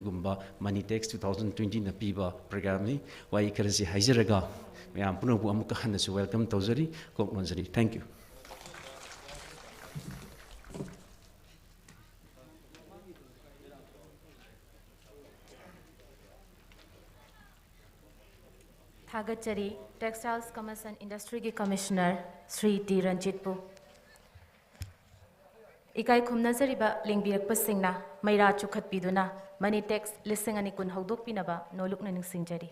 गुम्बा money tax 2020 न पीबा प्रोग्राम नि वाई खरसी हाइजरगा मैम पुनबु अमुक हन्नसु वेलकम तौजरी कोक नोजरी थैंक यू थागतचरी टेक्सटाइल्स कॉमर्स एंड इंडस्ट्री की कमिश्नर श्री टी रंजितपु इकाई खुमनजरीबा लिंबिरकपसिंगना मैरा चुखतपीदुना मनी टैक्स लिसिंग अनि कुन हौदोकपिनबा नोलुकना निंगसिंगजरी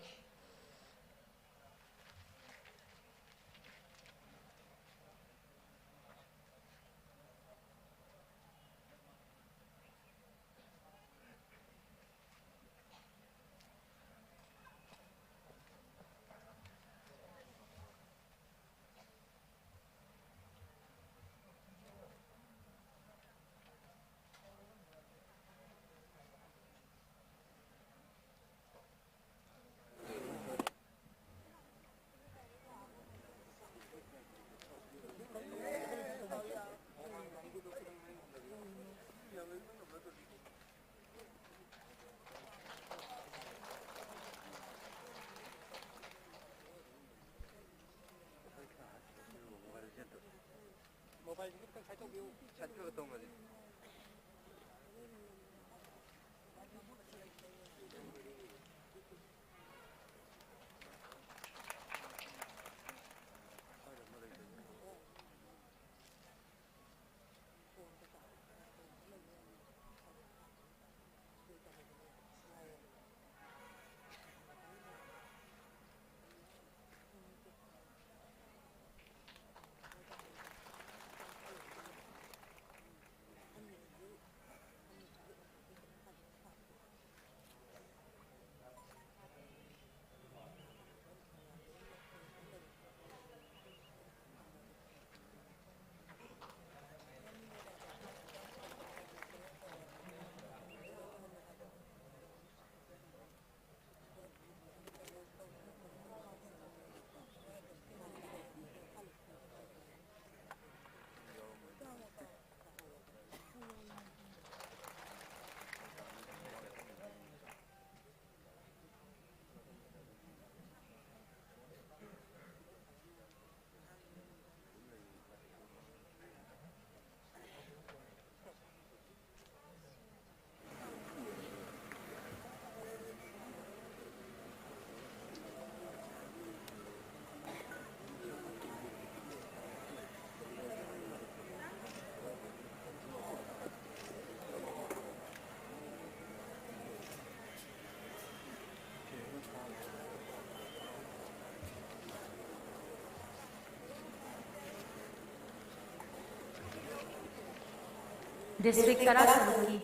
डिस्ट्रिक्ट तरा की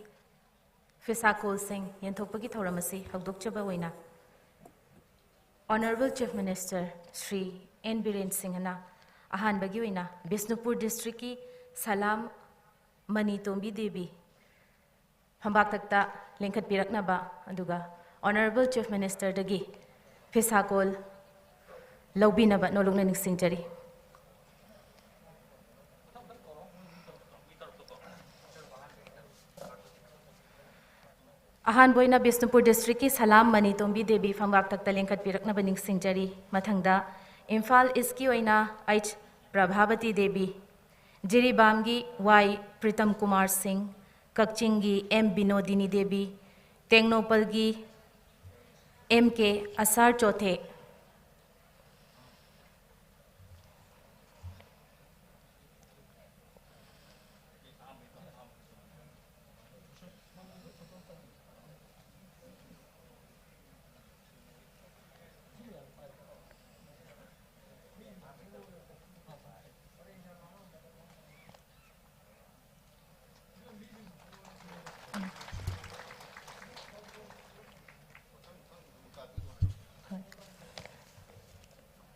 फिसाकोल सिंह यंथोकपगी थौरमसी हौदोकचबा ओइना honourable chief minister Shri N Biren सिंहना अहानबगी ओइना बिष्णुपुर डिस्ट्रिक्ट की सलाम मनी तोंबी देवी फंबाक तकता लिंखत पिरकनबा अदुगा ऑनरेबल चीफ मिनिस्टर दगी फिसाकोल लौबीनबा नोलुगना निसिंगजरी अहानबोइना बिष्णुपुर डिस्ट्रिक्ट की सलाम मनी तोंबी देवी फंबाक तक लिंखत पिरकनब निंगसिंगजरी मथंगदा इम्फाल ईस्ट की ओइना एच प्रभावती देवी जिरीबाम की वाई प्रीतम कुमार सिंह कक्चिंग की एम विनोदिनी देवी टेंगनोपल की एम के असार चौथे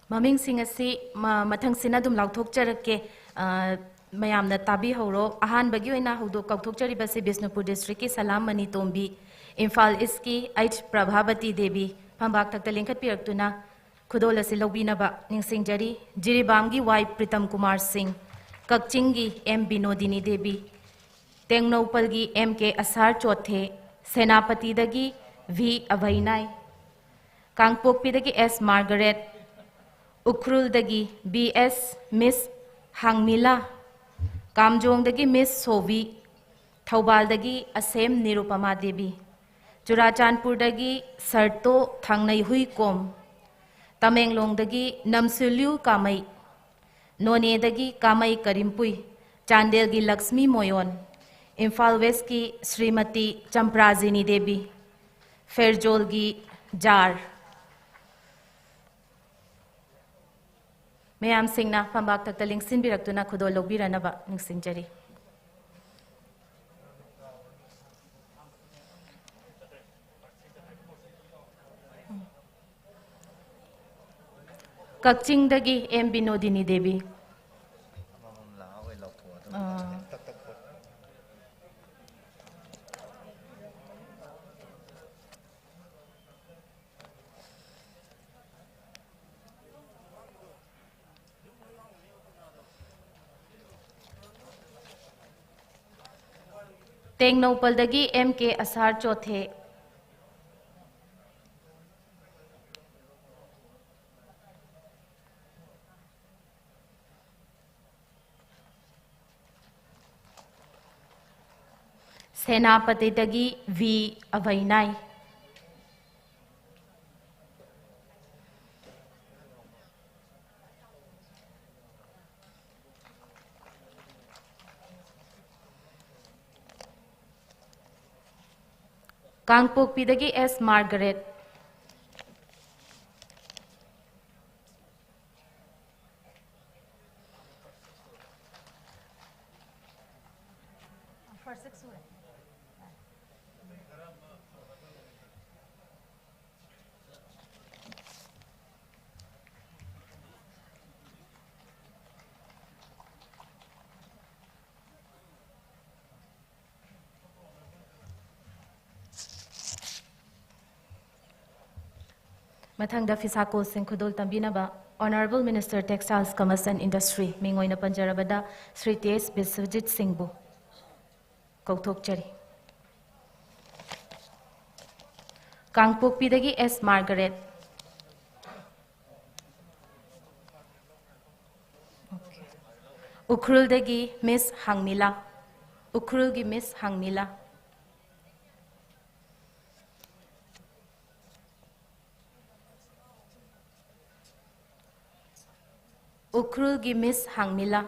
ममिंग सिंह असी मथंग सिना दुम लाउथोकचरके मयामना ताबी हौरो अहानबगी ओइना हौदो कौथोकचरिबसे बिष्णुपुर डिस्ट्रिक्ट की सलाम मनी तोंबी इम्फाल ईस्ट की एच प्रभावती देवी फंबाक तक लिंखत पिरक्तुना खुदोल असी लौबीनबा निंगसिंगजरी जिरीबाम की वाई प्रीतम कुमार सिंह कक्चिंग की एम विनोदिनी देवी टेंगनौपल की एम के असार चौथे ꯁꯦꯅꯥꯄꯇꯤꯗꯒꯤ ꯚꯤ ꯑꯚꯩꯅꯥꯏ, ꯀꯥꯡꯄꯣꯛꯄꯤꯗꯒꯤ ꯑꯦꯁ ꯃꯥꯔꯒꯔꯦꯠ, ꯎꯈ꯭ꯔꯨꯜꯗꯒꯤ ꯕꯤ ꯑꯦꯁ ꯃꯤꯁ ꯍꯥꯡꯃꯤꯂꯥ, ꯀꯥꯝꯖꯣꯡꯗꯒꯤ ꯃꯤꯁ ꯁꯣꯚꯤ, ꯊꯧꯕꯥꯜꯗꯒꯤ ꯑꯁꯦꯝ ꯅꯤꯔꯨꯄꯃꯥ ꯗꯦꯕꯤ, ꯆꯨꯔꯥꯆꯥꯟꯄꯨꯔꯗꯒꯤ ꯁꯔꯇꯣ ꯊꯥꯡꯅꯩ ꯍꯨꯏꯀꯣꯝ, ꯇꯃꯦꯡꯂꯣꯡꯗꯒꯤ ꯅꯝꯁꯨꯂ꯭ꯌꯨ ꯀꯥꯃꯩ, ꯅꯣꯅꯦꯗꯒꯤ ꯀꯥꯃꯩ ꯀꯔꯤꯝꯄꯨꯏ, ꯆꯥꯟꯗꯦꯜꯒꯤ ꯂꯛꯁꯃꯤ ꯃꯣꯌꯣꯟ, इम्फाल वेस्ट की श्रीमती चंप्राजिनी देवी, फेरजोल की जार मैम सिंगना फंबाक तक लिंगसिन बिरक्तुना खुदो लोगबिरनबा निंगसिंजरी। कक्चिंगदगी एम बिनोदिनी देवी, टेंगनौपलदगी एम के असार चौथे, सेनापतिदगी वी अभयनाई, कांगपोकपीदगी एस मार्गरेट, मथंगदा फिसाको सिंह खुदोल तंबीनबा honourable minister textiles commerce and industry मिंगोइना पंजरबदा श्री टी.एस. बिस्वजित सिंहबु कौथोकचरी। कांगपोकपीदगी एस मार्गरेट, उखरुलदगी मिस हांगमिला, उखरुल की मिस हांगमिला, उखरुल की मिस हांगमिला,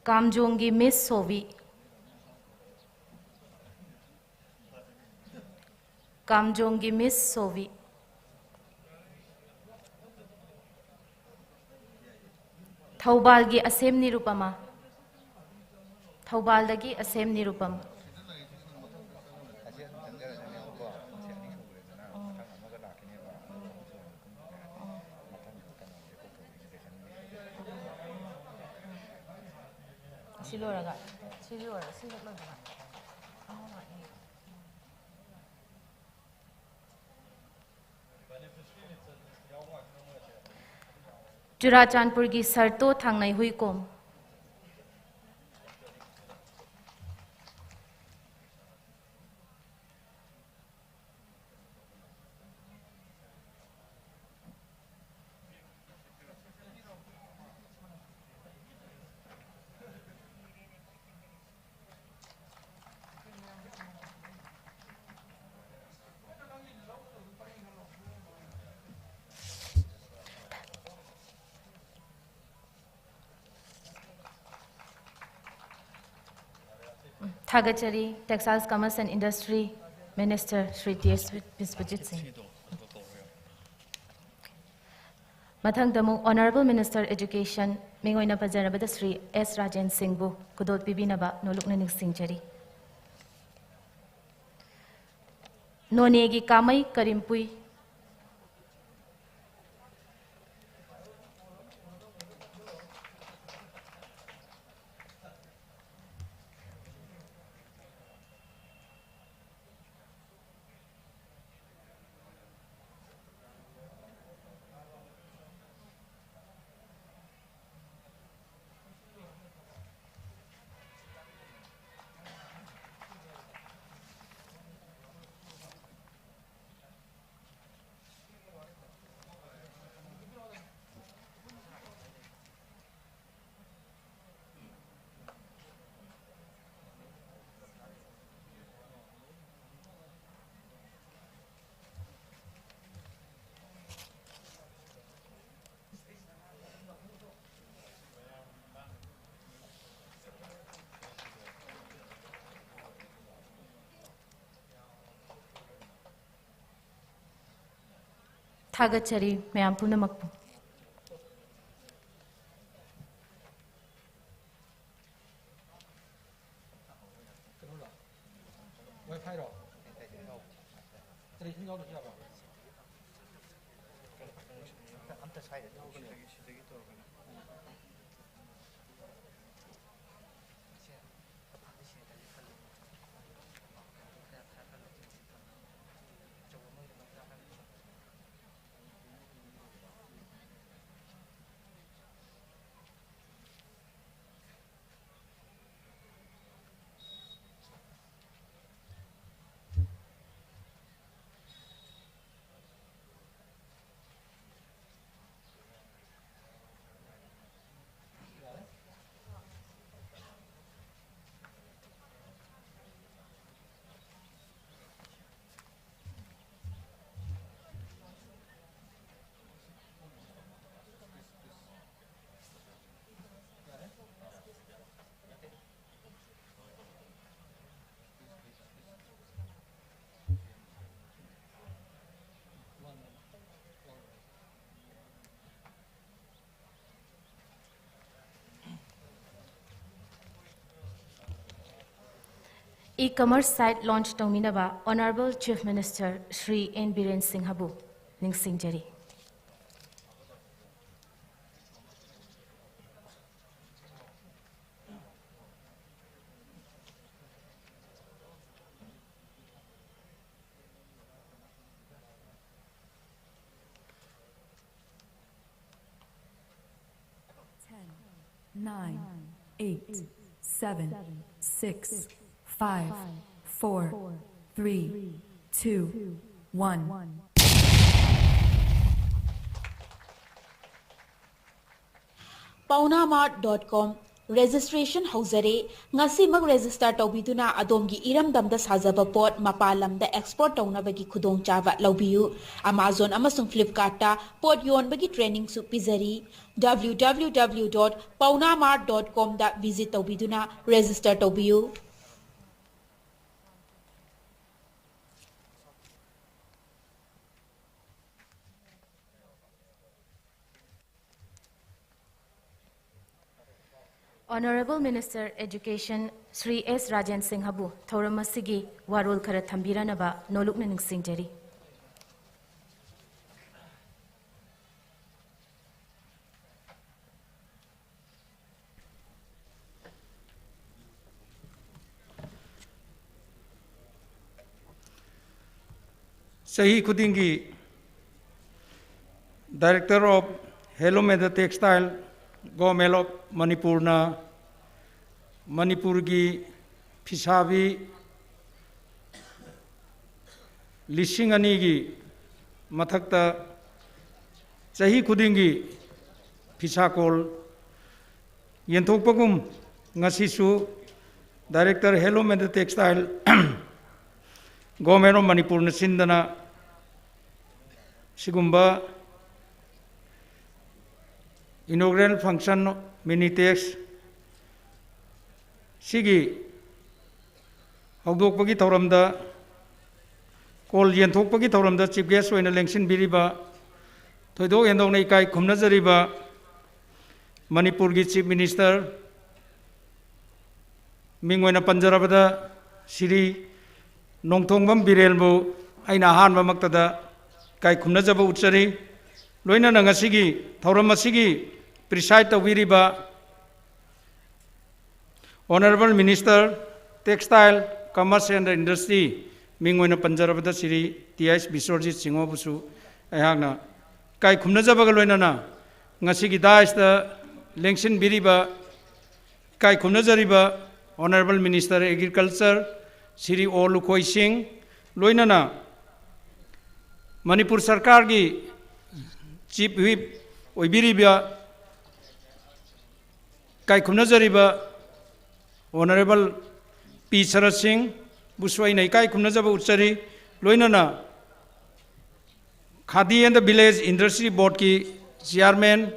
कामजोंगी मिस सोवी, कामजोंगी मिस सोवी, थौबालगी असेम निरुपमा, थौबालदगी असेम निरुपम, चुराचांदपुर की सरतो थांगनाई हुईकोम, थागचरी textiles commerce and industry minister Shri T S. Biswajit Singh. मथंगदमु ऑनरेबल मिनिस्टर एजुकेशन मिंगोइना पजरबदा श्री एस. राजेन सिंहबु कुदोत पिबिनबा नोलुकना निंगसिंजरी। नोनेगी कामई करिमपुई, थागतचरी मैम पुनमकपु ई-कॉमर्स साइट लॉन्च तौमिनबा honourable chief minister Shri N Biren Singh हबु निंगसिंगजरी Nine, 8, 7, 6, 5, 4, 3, 2, 1. paunamart.com registration hauzare ngasimag register tawbiduna adomgi iramdamda sajaba pot mapalamda export tawnabagi khudong chava lawbiyu Amazon amasung Flipkart ta pot yonbagi training su pizari www.paunamart.com da visit tawbiduna register tawbiyu Honorable Minister Education Sri S. Rajan Singh Habu Thauramasi Warol Khara Thambiranaba Nolukna Ningsingjari Sahi Khudingi, Director of Hello Meda Textile Government of Manipur na Manipur gi Phisabi Lishing Anigi Mathakta Sahi Khudingi Pisakol Yenthokpagum Ngasisu Director Hello Meda Textile Government of Manipur na Sindana Sigumba inaugural function minitex sigi hawdokpagi thauramda kol yenthokpagi thauramda chief guest oina lengsin biriba thoidok endong nei kai khumna jariba Manipur gi chief minister mingoina panjarabada Sri Nongthongbam Birelbu aina hanba maktada kai khumna jaba utchari loina nangasigi thauramasigi preside tawiriba Honorable Minister Textile Commerce and Industry mingoina panjarabada Sri T.S. Biswarjit Singho busu ayagna kai khumna jabaga loina na ngasigi daista lengsin biriba kai khumna jariba Honorable Minister Agriculture Sri O Lukhoi Singh loina na Manipur Sarkar gi Chief Whip Oibiriba Kai Kumnazariba Honorable P. Sarat Singh Buswai Naikai Kumnazaba Utsari Loinana Khadi and the Village Industry Board ki Chairman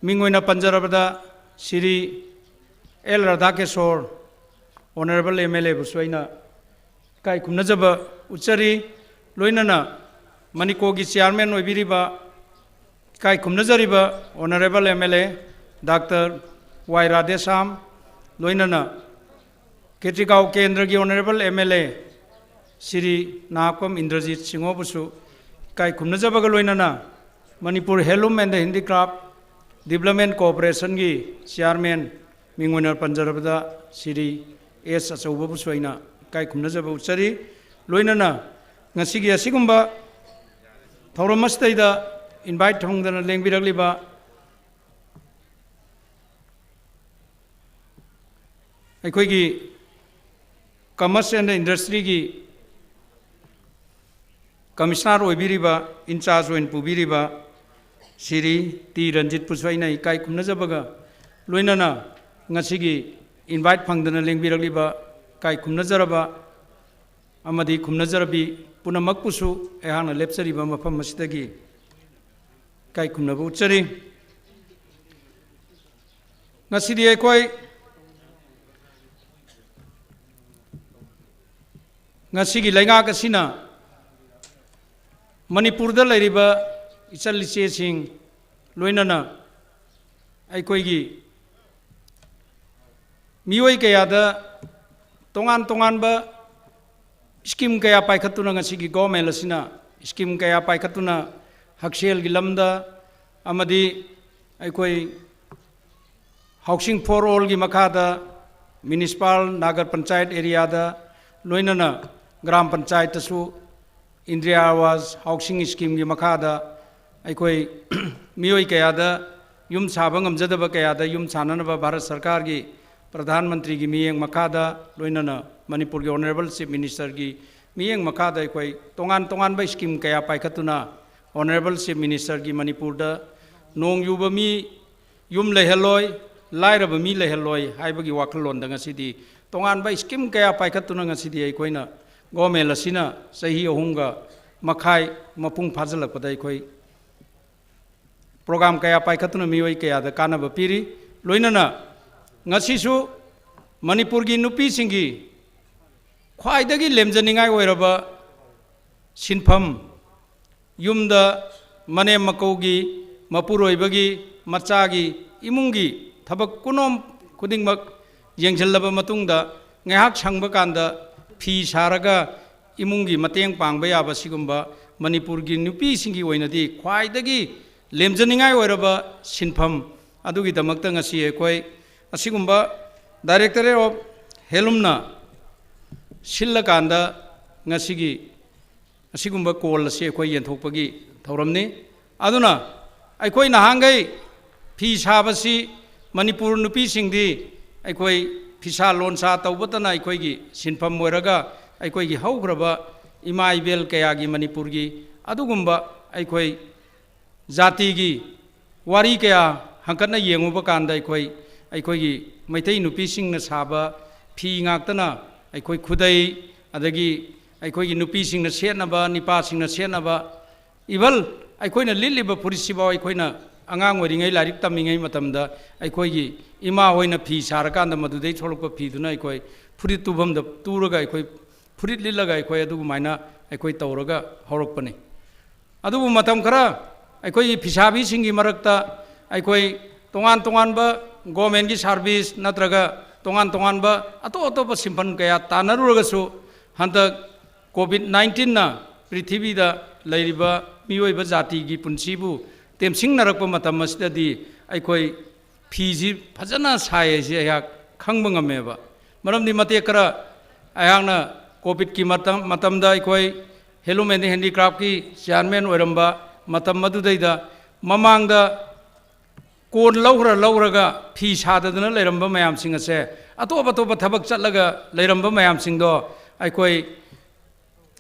Mingoina Panjarabada Sri L. Radhakeshwar Honorable MLA Buswaina Kai Kumnazaba Utsari Loinana Manipur की chairman ओइबिरिबा काय खुमनजरिबा honourable MLA doctor Y Radheshyam लोइनना केट्रिगांव केंद्र की honourable MLA Shri Nahakpam Indrajit सिंहोबुसु काय खुमनजबगा लोइनना Manipur handloom and handicraft development cooperation की चेयरमैन मिंगोन पंजरबदा श्री एस अचौबुसु अइना काय खुमनजब उचरी लोइनना ngasiगी asigumba thauramastayda invite thongdana lengbiragliba aikoigi commerce and industry gi commissioner oibiriba in charge oin pubiriba Siri T Ranjit Puswaina ikai khumnajabaga loinana ngasigi invite phangdana lengbiragliba kai khumnajaraba amadi khumnajarabi पुनमकपुसु एहाना लेप्चरिबा मफम मसिदगी काय खुमनबु उच्चरी ngasidi ekoi ngasigi lainga kasina manipur da lairiba ichal liche sing loinana aikoi gi mioi kaya da tongan ba scheme कया पाइखतुना ngasi government असना scheme कया पाइखतुना हक्सेल की lambda अमदी अखोई housing for all की मखादा municipal नागर panchayat area दा लोइनना ग्राम पंचायत सु इंडिया आवास हाउसिंग स्कीम की मखादा अखोई मियोई कयादा युम साबा ngamjadaba कयादा युम साननबा भारत सरकार की प्रधानमंत्री की मियेंग मखादा लोइनना मणिपुर की ऑनरेबल चीफ मिनिस्टर की मियेंग मखादा अखोई तोंगान बा स्कीम कया पाइखतुना ऑनरेबल चीफ मिनिस्टर की मणिपुर दा नोंग युबा मी युम लेहलोय लाइरब मी लेहलोय हाइबगी वाखलोन दा ngasiदी तोंगान बा स्कीम कया पाइखतुना ngasiदी अखोइना गवर्नमेंट असिना सही अहुंगा मखाई मपुंग फाजलकपदा अखोइ प्रोग्राम कया पाइखतुना मियोय कया दा कानबा पिरी लोइनना ngasisu मणिपुर की नुपी सिंगी ख्वाइदगी लेमजनिंगाई ओइरबा सिनफम युमदा मने मकौगी मपुरोइबगी मचागी इमुंगी थबक कुनोम खुदिंगमक येंजल्लबा मतुंगदा ngahak sangba kanda phi saraga imungi mateng pangba yaba sigumba manipur gi nupi singi oinadi khwaidagi lemjaningai oiraba sinpham adugi damakta ngasi ekoi asigumba directorate of helumna silla kanda ngasigi asigumba call ase ekoi yenthokpagi thauramni aduna aikoi nahangai phi sabasi manipur nupi singdi aikoi फिसा लोनसा तौबतना अखोगी सिनफम ओरगा अखोगी हौग्रबा इमा इबेल कयागी मणिपुर की अदुगुम्बा अखोई जाति की वारी कया हंकना येंगुबा कांदा अखोगी मैथै नुपीसिंगना साबा फी ngakतना अखोई खुदै अदगी अखोगी नुपीसिंगना सेनबा निपासिंगना सेनबा इबल अखोइना लिलिबा पुरिसिबा अखोइना angang oringai larik tamingai matamda aikoigi ima hoina phi sarakanda madudei cholokpa phi duna aikoi furit tubam da turaga aikoi furit lilaga aikoi adu maina aikoi tawraga horokpani adu matam khara aikoi phisabi singi marakta aikoi tongan ba government ki service natraga tongan ba ato ba simpan kaya tanaruraga su hanta covid-19 na prithibi da lairiba mioi ba jati gi punsibu तेमसिंग नरकपा मतम मसिददी अखोई Fiji फजना सायसे अयाक खंग ngमेबा मरमदि मते करा अयाकना Covid की मतमदा अखोई हेलूम and handicraft की chairman Oramba मतम मदुदैदा ममांगदा कोन लौरगा फी साददना लेरंबा मयामसिंग असे अतोप थबक चलगा लेरंबा मयामसिंगदो अखोई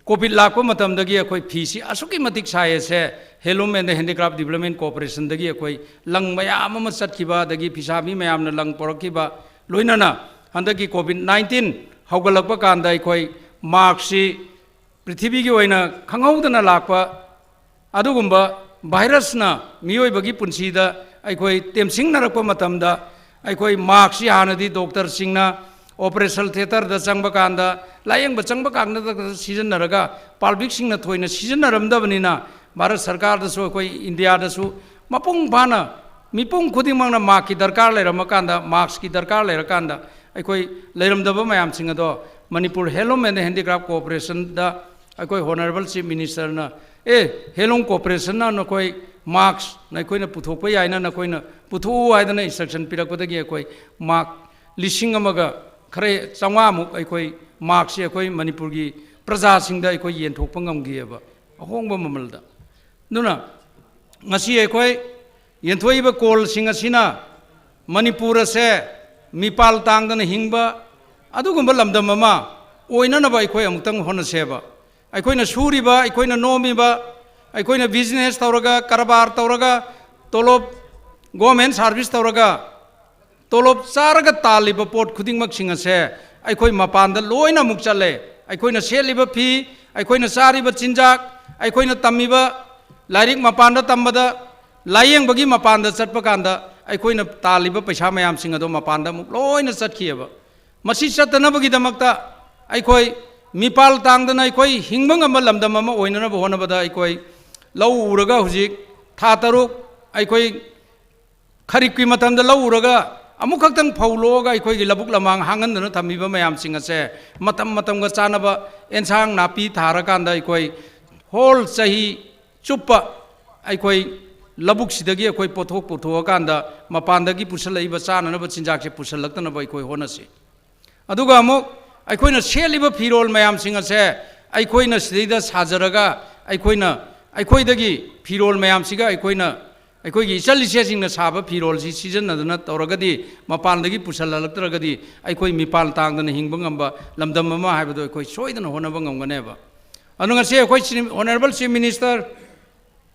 कोविड लाख मतमदगी अखोई फीसी असुकी मतिक सायसे handloom and handicraft development cooperation दगी अखोई लंग मयाम अमा चटखिबा दगी फिसाबी मयामना लंग पोरखिबा लोइनना हंदगी कोविड-19 हौगलकपा कांदा अखोई मार्क्सी पृथ्वी की ओइना खंगौदना लाकपा अदुगुम्बा वायरसना मियोइबगी पुंसीदा अखोई तेमसिंगनरकपा मतमदा अखोई मार्क्सी हानदी डॉक्टर सिंगना ऑपरेशन थिएटर द चंग कांद लायंग चंग कांद सिजनरगा पाब्लिक सिंगना थोइना सिजनरमदबनिना भारत सरकार दसु अखोई इंडिया दसु मपुंग फाना मिपुंग खुदिंगमंगना मार्क की दरकार लेरमकांदा मार्क्स की दरकार लेरकांदा अखोई लेरमदब मयाम सिंग अदो Manipur handloom and handicraft cooperation दा अखोई होनरेबल चीफ मिनिस्टर ना हेलूम कोऑपरेशन ना नखोई मार्क्स नखोइना पुथोकपा याइना नखोइना पुथो हाइदना इंस्ट्रक्शन पिरकपदगी अखोई मार्क लिसिंग अमगा खरे चंगामुक अखोई मार्क्स अखोई मणिपुर की प्रजा सिंगदा अखोई येंथोकपा ngamgieba ahongba mamalda nuna ngasi अखोई येंथोइबा कोल सिंग असिना मणिपुर से मिपाल तांगदना हिंगबा अदुगुंबा लमदम अमा ओइननबा अखोई अमुक्तंग होनसेबा अखोइना सूरिबा अखोइना नोमिबा अखोइना बिजनेस तौरगा कारबार तौरगा तोलोब गवर्नमेंट सर्विस तौरगा तोलोब चारगा तालिबा पोट खुदिंगमक सिंगसे अखोई मपानदा लोइना मुक चले अखोइना सेलिबा फी अखोइना चारिबा चिंजाक अखोइना तमिबा लाइरिक मपानदा तंबदा लायेंबगी मपानदा चटपा कांदा अखोइना तालिबा पैसा मयाम सिंग अदो मपानदा मुक लोइना चटखियबा मसी चतनबगी दमकता अखोई मिपाल तांगदना अखोई हिंगबंग अमा लमदम अमा ओइननबा होनबदा अखोई लौ उरगा हुजिक था तरुक अखोई खरीक की मतमदा लौ उरगा अमुक खक्तंग फौलोगा अखोई लबुक लमांग हांगनदना थमिबा मयाम सिंग असे मतम मतमगा चानबा एनसांग नापी थारकांदा अखोई होल सही चुप्पा अखोई लबुक सिदगी अखोई पोथोक पुथोकांदा मपानदगी पुसलइबा चाननबा चिंजाकसे पुसलक्तनबा अखोई होनसे अदुगा अमुक अखोइना सेलिबा फिरोल मयाम सिंग असे अखोइना सिदैदा साजरगा अखोइना अखोइदगी फिरोल मयाम सिगा अखोइना अखोइगी इचलिसेसिंगना साबा फिरोल सि सिजनदना तौरगदी मपानदगी पुसललक्तरगदी अखोइ मिपाल तांगदना हिंगबा ngamba लमदम अमा हाइबदो अखोइ सोइदना होनबा ngamganeba अनुngase अखोइ ऑनरेबल चीफ मिनिस्टर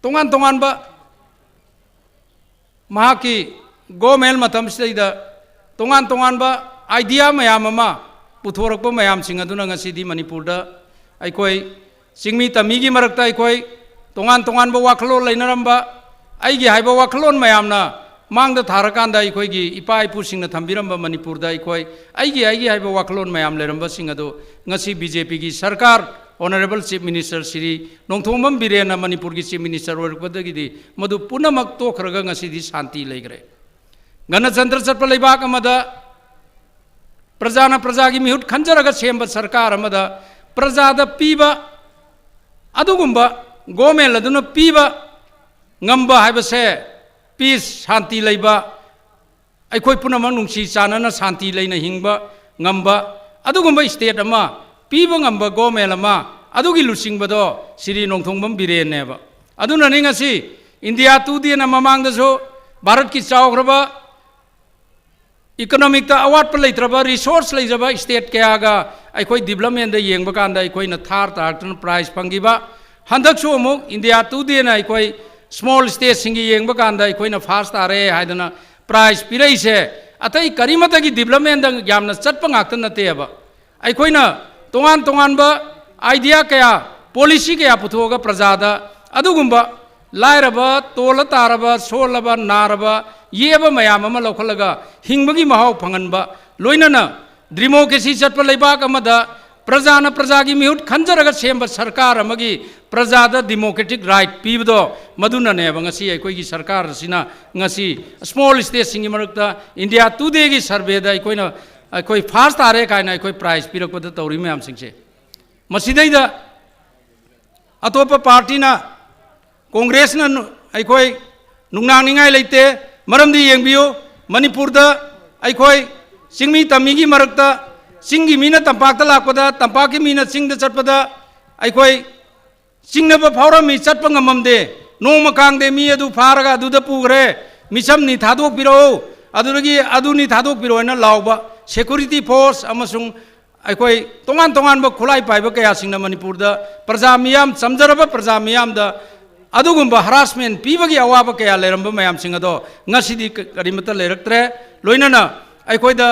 तोंगान तोंगानबा महाकी गवर्नमेंट मतम सिदा तोंगान तोंगानबा आइडिया मयाम अमा पुथोरकपा मयाम सिंग अदुना ngasiदी मणिपुरदा अखोइ चिंगमी तमीगी मरकता अखोइ तोंगान तोंगानबा वाखलोन लेनरंबा आइगी हाइबा वाखलोन मयामना मांगदा थारकांदा अखोइगी इपा इपुसिंगना थंबिरंबा मणिपुरदा अखोइ आइगी हाइबा वाखलोन मयाम लेरंबा सिंग अदो ngasi बीजेपी की सरकार honourable chief minister Shri Nongthombam Biren Manipur की चीफ मिनिस्टर ओरकपदगी मधु पुनमक तोखरगा ngasiदी शांति लेग्रे गणतंत्र चटपा लेबाक अमदा प्रजाना प्रजा की मिहुट खंजरगा सेंब सरकार अमदा प्रजादा पीबा अदुगुंबा गवर्नमेंट अदुना पीबा ngamba haibase peace शांति लेबा अखोई पुनमक नुंसी चानना शांति लेना हिंगबा ngamba अदुगुंबा स्टेट अमा पीबा ngamba गवर्नमेंट अमा अदुगी लुसिंगबदो श्री नोंथोंबम बिरेनेबा अदुना निंगसी इंडिया तुदिना ममांगदसो भारत की चावग्रबा इकोनॉमिक ता अवार्ड पर लेत्रबा रिसोर्स लेजबा स्टेट कयागा अखोई डेवलपमेंट दा येंगबा कांदा अखोइना थार तारतन प्राइज फंगिबा हंदकसो अमुक इंडिया तुदिना अखोई स्मॉल स्टेट सिंगी येंगबा कांदा अखोइना फास्ट तारे हाइदना प्राइज पिरैसे अतै करिमतगी डेवलपमेंट दा यामना चटपा ngakta nateaba अखोइना तोंगान तोंगानबा आइडिया कया पॉलिसी कया पुथोगा प्रजादा अदुगुंबा लाइरबा तोला तारबा सोलबा नारबा येबा मयाम अमा लौखलगा हिंगबगी महाव फंगनबा लोइनना डेमोक्रेसी चटपा लेबाक अमदा प्रजाना प्रजागी मिहुट खंजरगा सेंब सरकार अमगी प्रजादा डेमोक्रेटिक राइट पीबदो मदुननेबा ngasi अखोइगी सरकार सिना ngasi स्मॉल स्टेट सिंगी मरकता इंडिया टुडे की सर्वे दा अखोइना अखोइ फास्ट तारे काइना अखोइ प्राइज पिरकपदा तौरी मयाम सिंगसे मसिदैदा अतोप पार्टीना कांग्रेस ना अखोइ नुंगनांगनिंगाय लेते मरमदी येंबियो मणिपुरदा अखोइ चिंगमी तमीगी मरकता चिंगी मीना तंपाकता लाकपदा तंपाकी मीना चिंगदा चटपदा अखोइ चिंगनबा फावरमी चटपा ngamamde नोंमा कांगदे मी अदु फारगा अदुदा पुगरे मिसम नि थादोक पिरो अदुगी अदुनी थादोक पिरोना लावबा सिक्योरिटी फोर्स अमसुंग अखोइ तोंगान तोंगानबा खुलाई पाइबा कया सिंगना मणिपुरदा प्रजा मियाम समजरबा प्रजा मियामदा अदुगुंबा हरासमेंट पीबगी अवाबा कया लेरंबा मयाम सिंगदो ngasiदी करिमता लेरक्त्रे लोइनना अखोइदा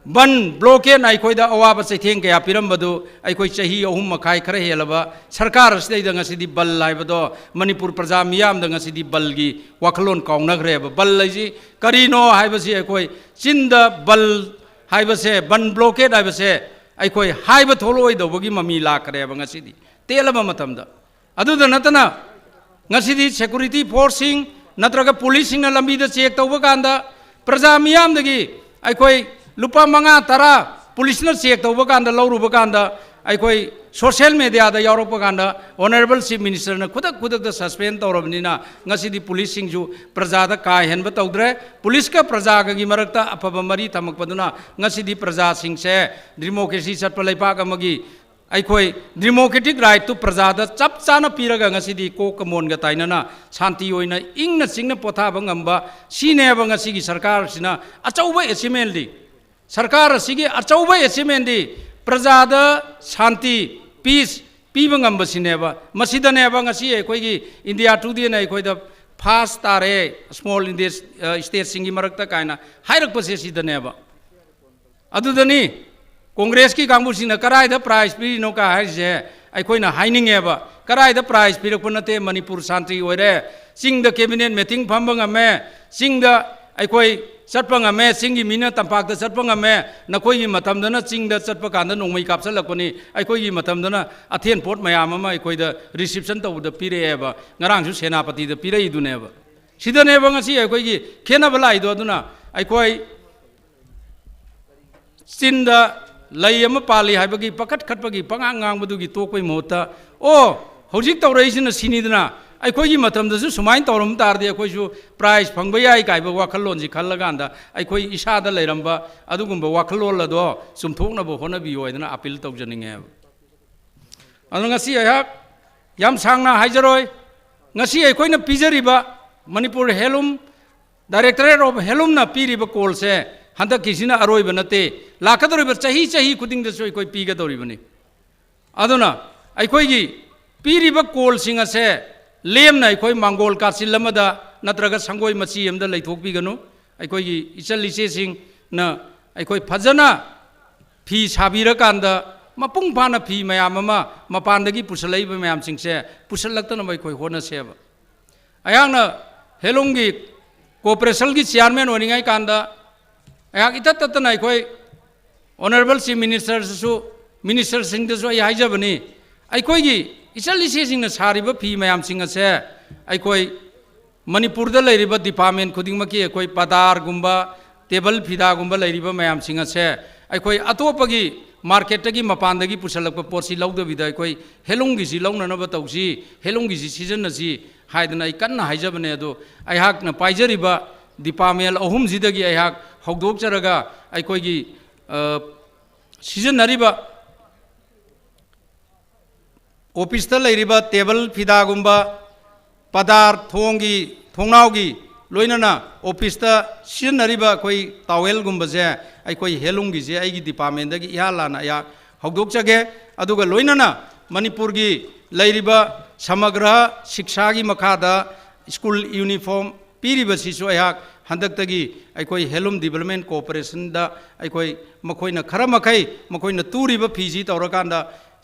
बन ब्लॉकेट अखोइदा अवाबा चैथेंग कया पिरंबदु अखोइ चही अहुम मखाइ खरा हेलबा सरकार सिदैदा ngasiदी बल लाइबदो मणिपुर प्रजा मियामदा ngasiदी बलगी वाखलोन काउनग्रेबा बल लैजी करिनो हाइबसी अखोइ चिंदा बल हाइबसे बन ब्लॉकेड हाइबसे अखोई हाइब थोलोइदबगी ममी लाखरेब ngasiदी तेलबा मतमदा अदुदा नतना ngasiदी security forcing natraga policing na lambida check tawba kanda praja miyam dagi अखोई lupa manga tara police na check tawba kanda lawruba kanda अखोई social media da yaurokpa kanda honorable chief minister na khudak da suspend tawrabnina ngasidi policing ju praja da ka henba tawdre police ka praja ga gi marakta apaba mari tamakpaduna ngasidi praja singse democracy chatpa laipak amagi अखोई democratic right to प्रजा चप चाना पीरगा ngasiदी को come on गा ताइनना शांति होइना इंगना सिंगना पोथाब ngamba सिनेब ngasiगी सरकार सिना अचौबा achievement दी सरकार सिगी अचौबा achievement दी प्रजा शांति पीस पीब ngamba सिनेब मसिदनेब ngasi अखोईगी इंडिया टुडी ना अखोईदा फास्ट तारे स्मॉल इंडिया स्टेट सिंगी मरकता कायना हाइरकपसे सिदनेब अदुदनी कांग्रेस की कांगबुसिना कराइदा प्राइज पीरिनो का हाइसे अखोइना हाइनिंगेबा कराइदा प्राइज पीरकप नते मणिपुर शांति ओइरे सिंग द कैबिनेट मीटिंग फंबंगमे सिंग द अखोइ चटपंगमे सिंगी मीना तंपाक द चटपंगमे नखोइगी मतमदना सिंग द चटप कांदा नोंमै कापसलकनी अखोइगी मतमदना अथेन पोट मयाम अमा अखोइदा रिसेप्शन तौद पीरेबा ngarangsु सेनापति द पीरैदुनेबा सिदनेबा ngasi अखोइगी खेनाबा लाइदो अदुना अखोइ चिंदा लई अमा पाली हाइबगी पकट खटपगी पंगांग ngangbदुगी तोकपै मोता ओ हौजिक तौरैसिना सिनिदना अखोइगी मतमदसु सुमाइन तौरम तारदे अखोइसु प्राइज फंगबा याई काइबा वाखलोनजि खल्लगांदा अखोइ इसादा लैरंबा अदुगुंबा वाखलोल अदो सुमथोकनबो होनबियोइदना अपील तौजनिंगे अदु ngasi अयहाक याम सांगना हाइजरोय ngasi अखोइना पिजरिबा मणिपुर हेलुम डायरेक्टरेट ऑफ हेलुम ना पीरिबा कोल से हंदक किसिना अरोइब नते लाकदोरिब चाही चाही खुदिंग दसो अखोइ पीगदोरिबनी अदुना अखोइगी पीरिब कोल सिंग असे लेमना अखोइ मांगोल कासिलमदा नत्रगा संगोइ मची अमदा लैथोकबिगनु अखोइगी इचल इचे सिंग ना अखोइ फजना फी साबिरा कांदा मपुंग फाना फी मयाम अमा मपानदगी पुसलैब मयाम सिंगसे पुसलक्तना अखोइ होनसेब अयाना हेलुंगी कोऑपरेशन की चेयरमैन होनिंगाई कांदा अयाक इतत ततना अखोइ ऑनरेबल चीफ मिनिस्टर सिंगदसु अय हाइजबनी अखोइगी इचल इचे सिंगना सारिबा फी मयाम सिंग असे अखोइ मणिपुरदा लैरिबा डिपार्टमेंट खुदिंगमकी अखोइ पदार गुंबा टेबल फिदा गुंबा लैरिबा मयाम सिंग असे अखोइ अतोपगी मार्केटगी मपानदगी पुसलकपा पोसी लौदबिदा अखोइ हेलुंगीसी लौननबा तौसी हेलुंगीसी सीजनसी हाइदना अय कन्ना हाइजबने अदो अयहाकना पाइजरिबा डिपार्टमेंट अहुमजिदगी अयहाक हौदोकचरगा अखोइगी सिजनरिबा ऑफिस लैरिबा टेबल फिदागुंबा पदार थोंगी थोंनावगी लोइनना ऑफिस सिजनरिबा अखोइ टावेलगुंबसे अखोइ हेलुंगीसे अइगी डिपार्टमेंटदगी इहालाना या हौदोकचगे अदुगा लोइनना मणिपुरगी लैरिबा समग्र शिक्षागी मखादा स्कूल यूनिफॉर्म पीरिबसिसु अयहाक हंदक्तगी अखोइ हेलुम डेवलपमेंट कोऑपरेशन दा अखोइ मखोइना खरा मखै मखोइना तुरिबा फीजी तौरकांदा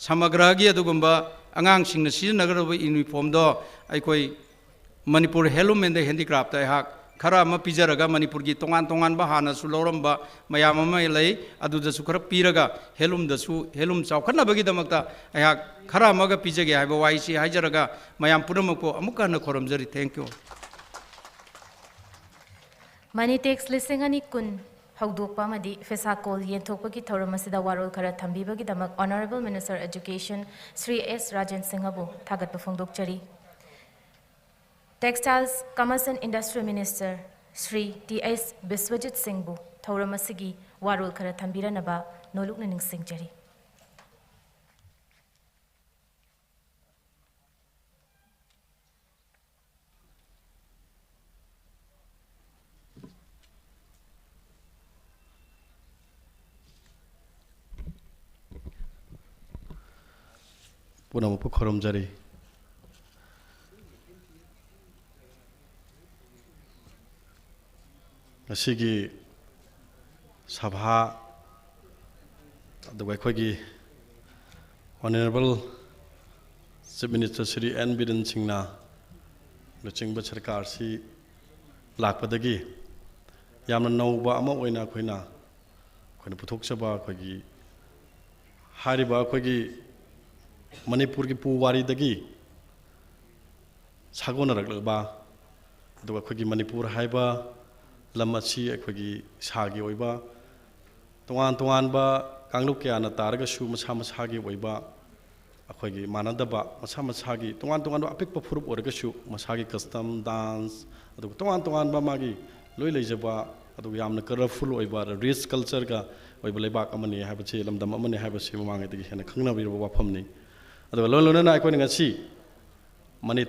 समग्रगी अदुगुंबा आंगांसिंगना सिजनगरबा यूनिफॉर्म दो अखोइ मणिपुर हेलुम एंड हैंडीक्राफ्ट अयहाक खरा अमा पिजरगा मणिपुर की तोंगान तोंगानबा हानासु लौरंबा मयाम अमा लै अदुदसु खरा पीरगा हेलुम चावखनबगीदमक्ता अयहाक खरा अमागा पिजगे हाइबा वाइसी हाइजरगा मयाम पुनमको अमुक हन खोरमजरी थैंक यू मनी टेक्स लिसिंग अनि कुन हौदोकपा मदी फेसा कोल येंथोकपगी थौरम असिदा वारोल खरा थंबीबगीदमक honourable minister education Shri S Rajan सिंहबु थागतपा फोंदोकचरी textiles commerce and industry minister Shri T S. Biswajit सिंहबु थौरम असिगी वारोल खरा थंबीरनबा नोलुकना निंगसिंगचरी पुनमपु खोरमजरी असिगी सभा अदुगा अखोइगी honourable chief minister Shri N Biren सिंहना लुचिंगबा सरकार सी लाकपदगी यामना नौबा अमा ओइना ꯑꯩꯈꯣꯏꯅ ꯄꯨꯊꯣꯛꯆꯕ ꯑꯩꯈꯣꯏꯒꯤ ꯍꯥꯏꯔꯤꯕ ꯑꯩꯈꯣꯏꯒꯤ ꯃꯅꯤꯄꯨꯔꯒꯤ ꯄꯨꯋꯥꯔꯤꯗꯒꯤ ꯁꯥꯒꯣꯟꯅꯔꯛꯂꯕ ꯑꯗꯨꯒ ꯑꯩꯈꯣꯏꯒꯤ ꯃꯅꯤꯄꯨꯔ ꯍꯥꯏꯕ ꯂꯝ ꯑꯁꯤ ꯑꯩꯈꯣꯏꯒꯤ ꯏꯁꯥꯒꯤ ꯑꯣꯏꯕ ꯇꯣꯉꯥꯟ ꯇꯣꯉꯥꯟꯕ ꯀꯥꯡꯂꯨꯞ ꯀꯌꯥꯅ ꯇꯥꯔꯒꯁꯨ ꯃꯁꯥ ꯃꯁꯥꯒꯤ ꯑꯣꯏꯕ ꯑꯩꯈꯣꯏꯒꯤ ꯃꯥꯟꯅꯗꯕ ꯃꯁꯥ ꯃꯁꯥꯒꯤ ꯇꯣꯉꯥꯟ ꯇꯣꯉꯥꯟꯕ ꯑꯄꯤꯛꯄ ꯐꯨꯔꯨꯞ ꯑꯣꯏꯔꯒꯁꯨ ꯃꯁꯥꯒꯤ ꯀꯁꯇꯝ ꯗꯥꯟꯁ ꯑꯗꯨꯒ ꯇꯣꯉꯥꯟ ꯇꯣꯉꯥꯟꯕ ꯃꯥꯒꯤ ꯂꯣꯏ ꯂꯩꯖꯕ ꯑꯗꯨꯒ ꯌꯥꯝꯅ ꯀꯂꯔꯐꯨꯜ ꯑꯣꯏꯕ ꯔꯤꯆ ꯀꯜꯆꯔꯒ ꯑꯣꯏꯕ ꯂꯩꯕꯥꯛ ꯑꯃꯅꯤ ꯍꯥꯏꯕꯁꯤ ꯂꯝꯗꯝ ꯑꯃꯅꯤ ꯍꯥꯏꯕꯁꯤ ꯃꯃꯥꯡꯉꯩꯗꯒꯤ ꯍꯦꯟꯅ ꯈꯪꯅꯕꯤꯔꯕ ꯋꯥꯐꯝꯅꯤ ꯑꯗꯨꯒ ꯂꯣꯏꯅꯅ ꯑꯩꯈꯣꯏꯅ ꯉꯁꯤ ꯃꯅꯤ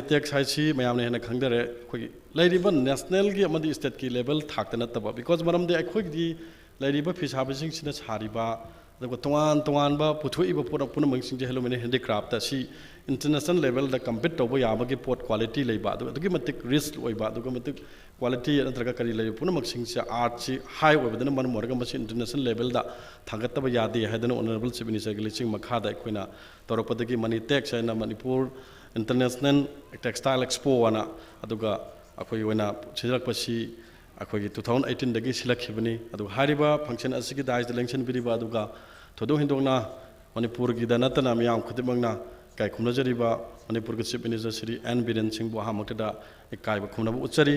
ꯇꯦꯛꯁ ꯍꯥꯏꯁꯤ ꯃꯌꯥꯝꯅ ꯍꯦꯟꯅ ꯈꯪꯗꯔꯦ ꯑꯩꯈꯣꯏꯒꯤ ꯂꯩꯔꯤꯕ ꯅꯦꯁꯅꯦꯜꯒꯤ ꯑꯃꯗꯤ ꯁ꯭ꯇꯦꯠꯀꯤ ꯂꯦꯚꯦꯜ ꯊꯥꯛꯇ ꯅꯠꯇꯕ ꯕꯤꯀꯣꯖ ꯃꯔꯝꯗꯤ ꯑꯩꯈꯣꯏꯒꯤ ꯂꯩꯔꯤꯕ ꯐꯤꯁꯥꯕꯤꯁꯤꯡꯁꯤꯅ ꯁꯥꯔꯤꯕ ꯑꯗꯨꯒ ꯇꯣꯉꯥꯟ ꯇꯣꯉꯥꯟꯕ ꯄꯨꯊꯣꯛꯏꯕ ꯄꯣꯠ ꯄꯨꯝꯅꯃꯛꯁꯤꯡꯁꯦ ꯍꯦꯟꯂꯨꯝ ꯑꯦꯟड ꯍꯦꯟꯗꯤꯀ꯭ꯔꯥꯐꯇ ꯑꯁꯤ ꯏꯟꯇꯔꯅꯦꯁꯅꯦꯜ ꯂꯦꯚꯦꯜꯗ ꯀꯝꯄꯤꯠ ꯇꯧꯕ ꯌꯥꯕꯒꯤ ꯄꯣꯠ ꯀ꯭ꯋꯥꯂꯤꯇꯤ ꯂꯩꯕ ꯑꯗꯨꯒ ꯑꯗꯨꯛꯀꯤ ꯃꯇꯤꯛ ꯔꯤꯆ ꯑꯣꯏꯕ ꯑꯗꯨꯒ ꯃꯇꯤꯛ ꯀ꯭ꯋꯥꯂꯤꯇꯤ ꯅꯠꯇ꯭ꯔꯒ ꯀꯔꯤ ꯂꯩꯕ ꯄꯨꯝꯅꯃꯛꯁꯤꯡꯁꯦ ꯑꯥꯔꯠꯁꯤ ꯍꯥꯏ ꯑꯣꯏꯕꯗꯨꯅ ꯃꯔꯝ ꯑꯣꯏꯔꯒ ꯃꯁꯤ ꯏꯟꯇꯔꯅꯦꯁꯅꯦल ꯂꯦꯚꯦꯜꯗ ꯊꯥꯡꯒꯠꯇꯕ ꯌꯥꯗꯦ ꯍꯥꯏꯗꯅ ꯑꯣꯅꯔꯦꯕꯜ ꯆꯤꯐ ꯃꯤꯅꯤꯁꯇꯔꯒꯤ ꯂꯨꯆꯤꯡ ꯃꯈꯥꯗ ꯑꯩꯈꯣꯏꯅ ꯇꯧꯔꯛꯄꯗꯒꯤ ꯃꯅꯤ ꯇꯦꯛꯁ ꯍꯥꯏꯅ ꯃꯅꯤꯄꯨꯔ ꯏꯟꯇꯔꯅꯦꯁꯅꯦꯜ ꯇꯦꯛꯁꯇꯥꯏꯜ ꯑꯦꯛꯁꯄꯣ ꯑꯅ ꯑꯗꯨꯒ ꯑꯩꯈꯣꯏꯒꯤ ꯑꯣꯏꯅ ꯁꯤꯟꯔꯛꯄꯁꯤ ꯑꯩꯈꯣꯏꯒꯤ 2018ꯗꯒꯤ ꯁꯤꯜꯂꯛꯈꯤꯕꯅꯤ ꯑꯗꯨꯒ ꯍꯥꯏꯔꯤꯕ ꯐꯪꯁꯟ ꯑꯁꯤꯒꯤ ꯗꯥꯏꯁꯇ ꯂꯦꯡꯁꯤꯟꯕꯤꯔꯤꯕ ꯑꯗꯨꯒ ꯊꯣꯏꯗꯣꯛ ꯍꯦꯟꯗꯣꯛꯅ ꯃꯅꯤꯄꯨꯔꯒꯤꯗ ꯅꯠꯇꯅ ꯃꯤꯌꯥꯝ ꯈꯨꯗꯤꯡꯃꯛꯅ ꯏꯀꯥꯏ ꯈꯨꯝꯅꯖꯔꯤꯕ ꯃꯅꯤꯄꯨꯔꯒꯤ chief minister Shri N Biren ꯁꯤꯡꯕꯨ ꯑꯍꯥꯟꯕꯃꯛꯇꯗ ꯏꯀꯥꯏꯕ ꯈꯨꯝꯅꯕ ꯎꯠꯆꯔꯤ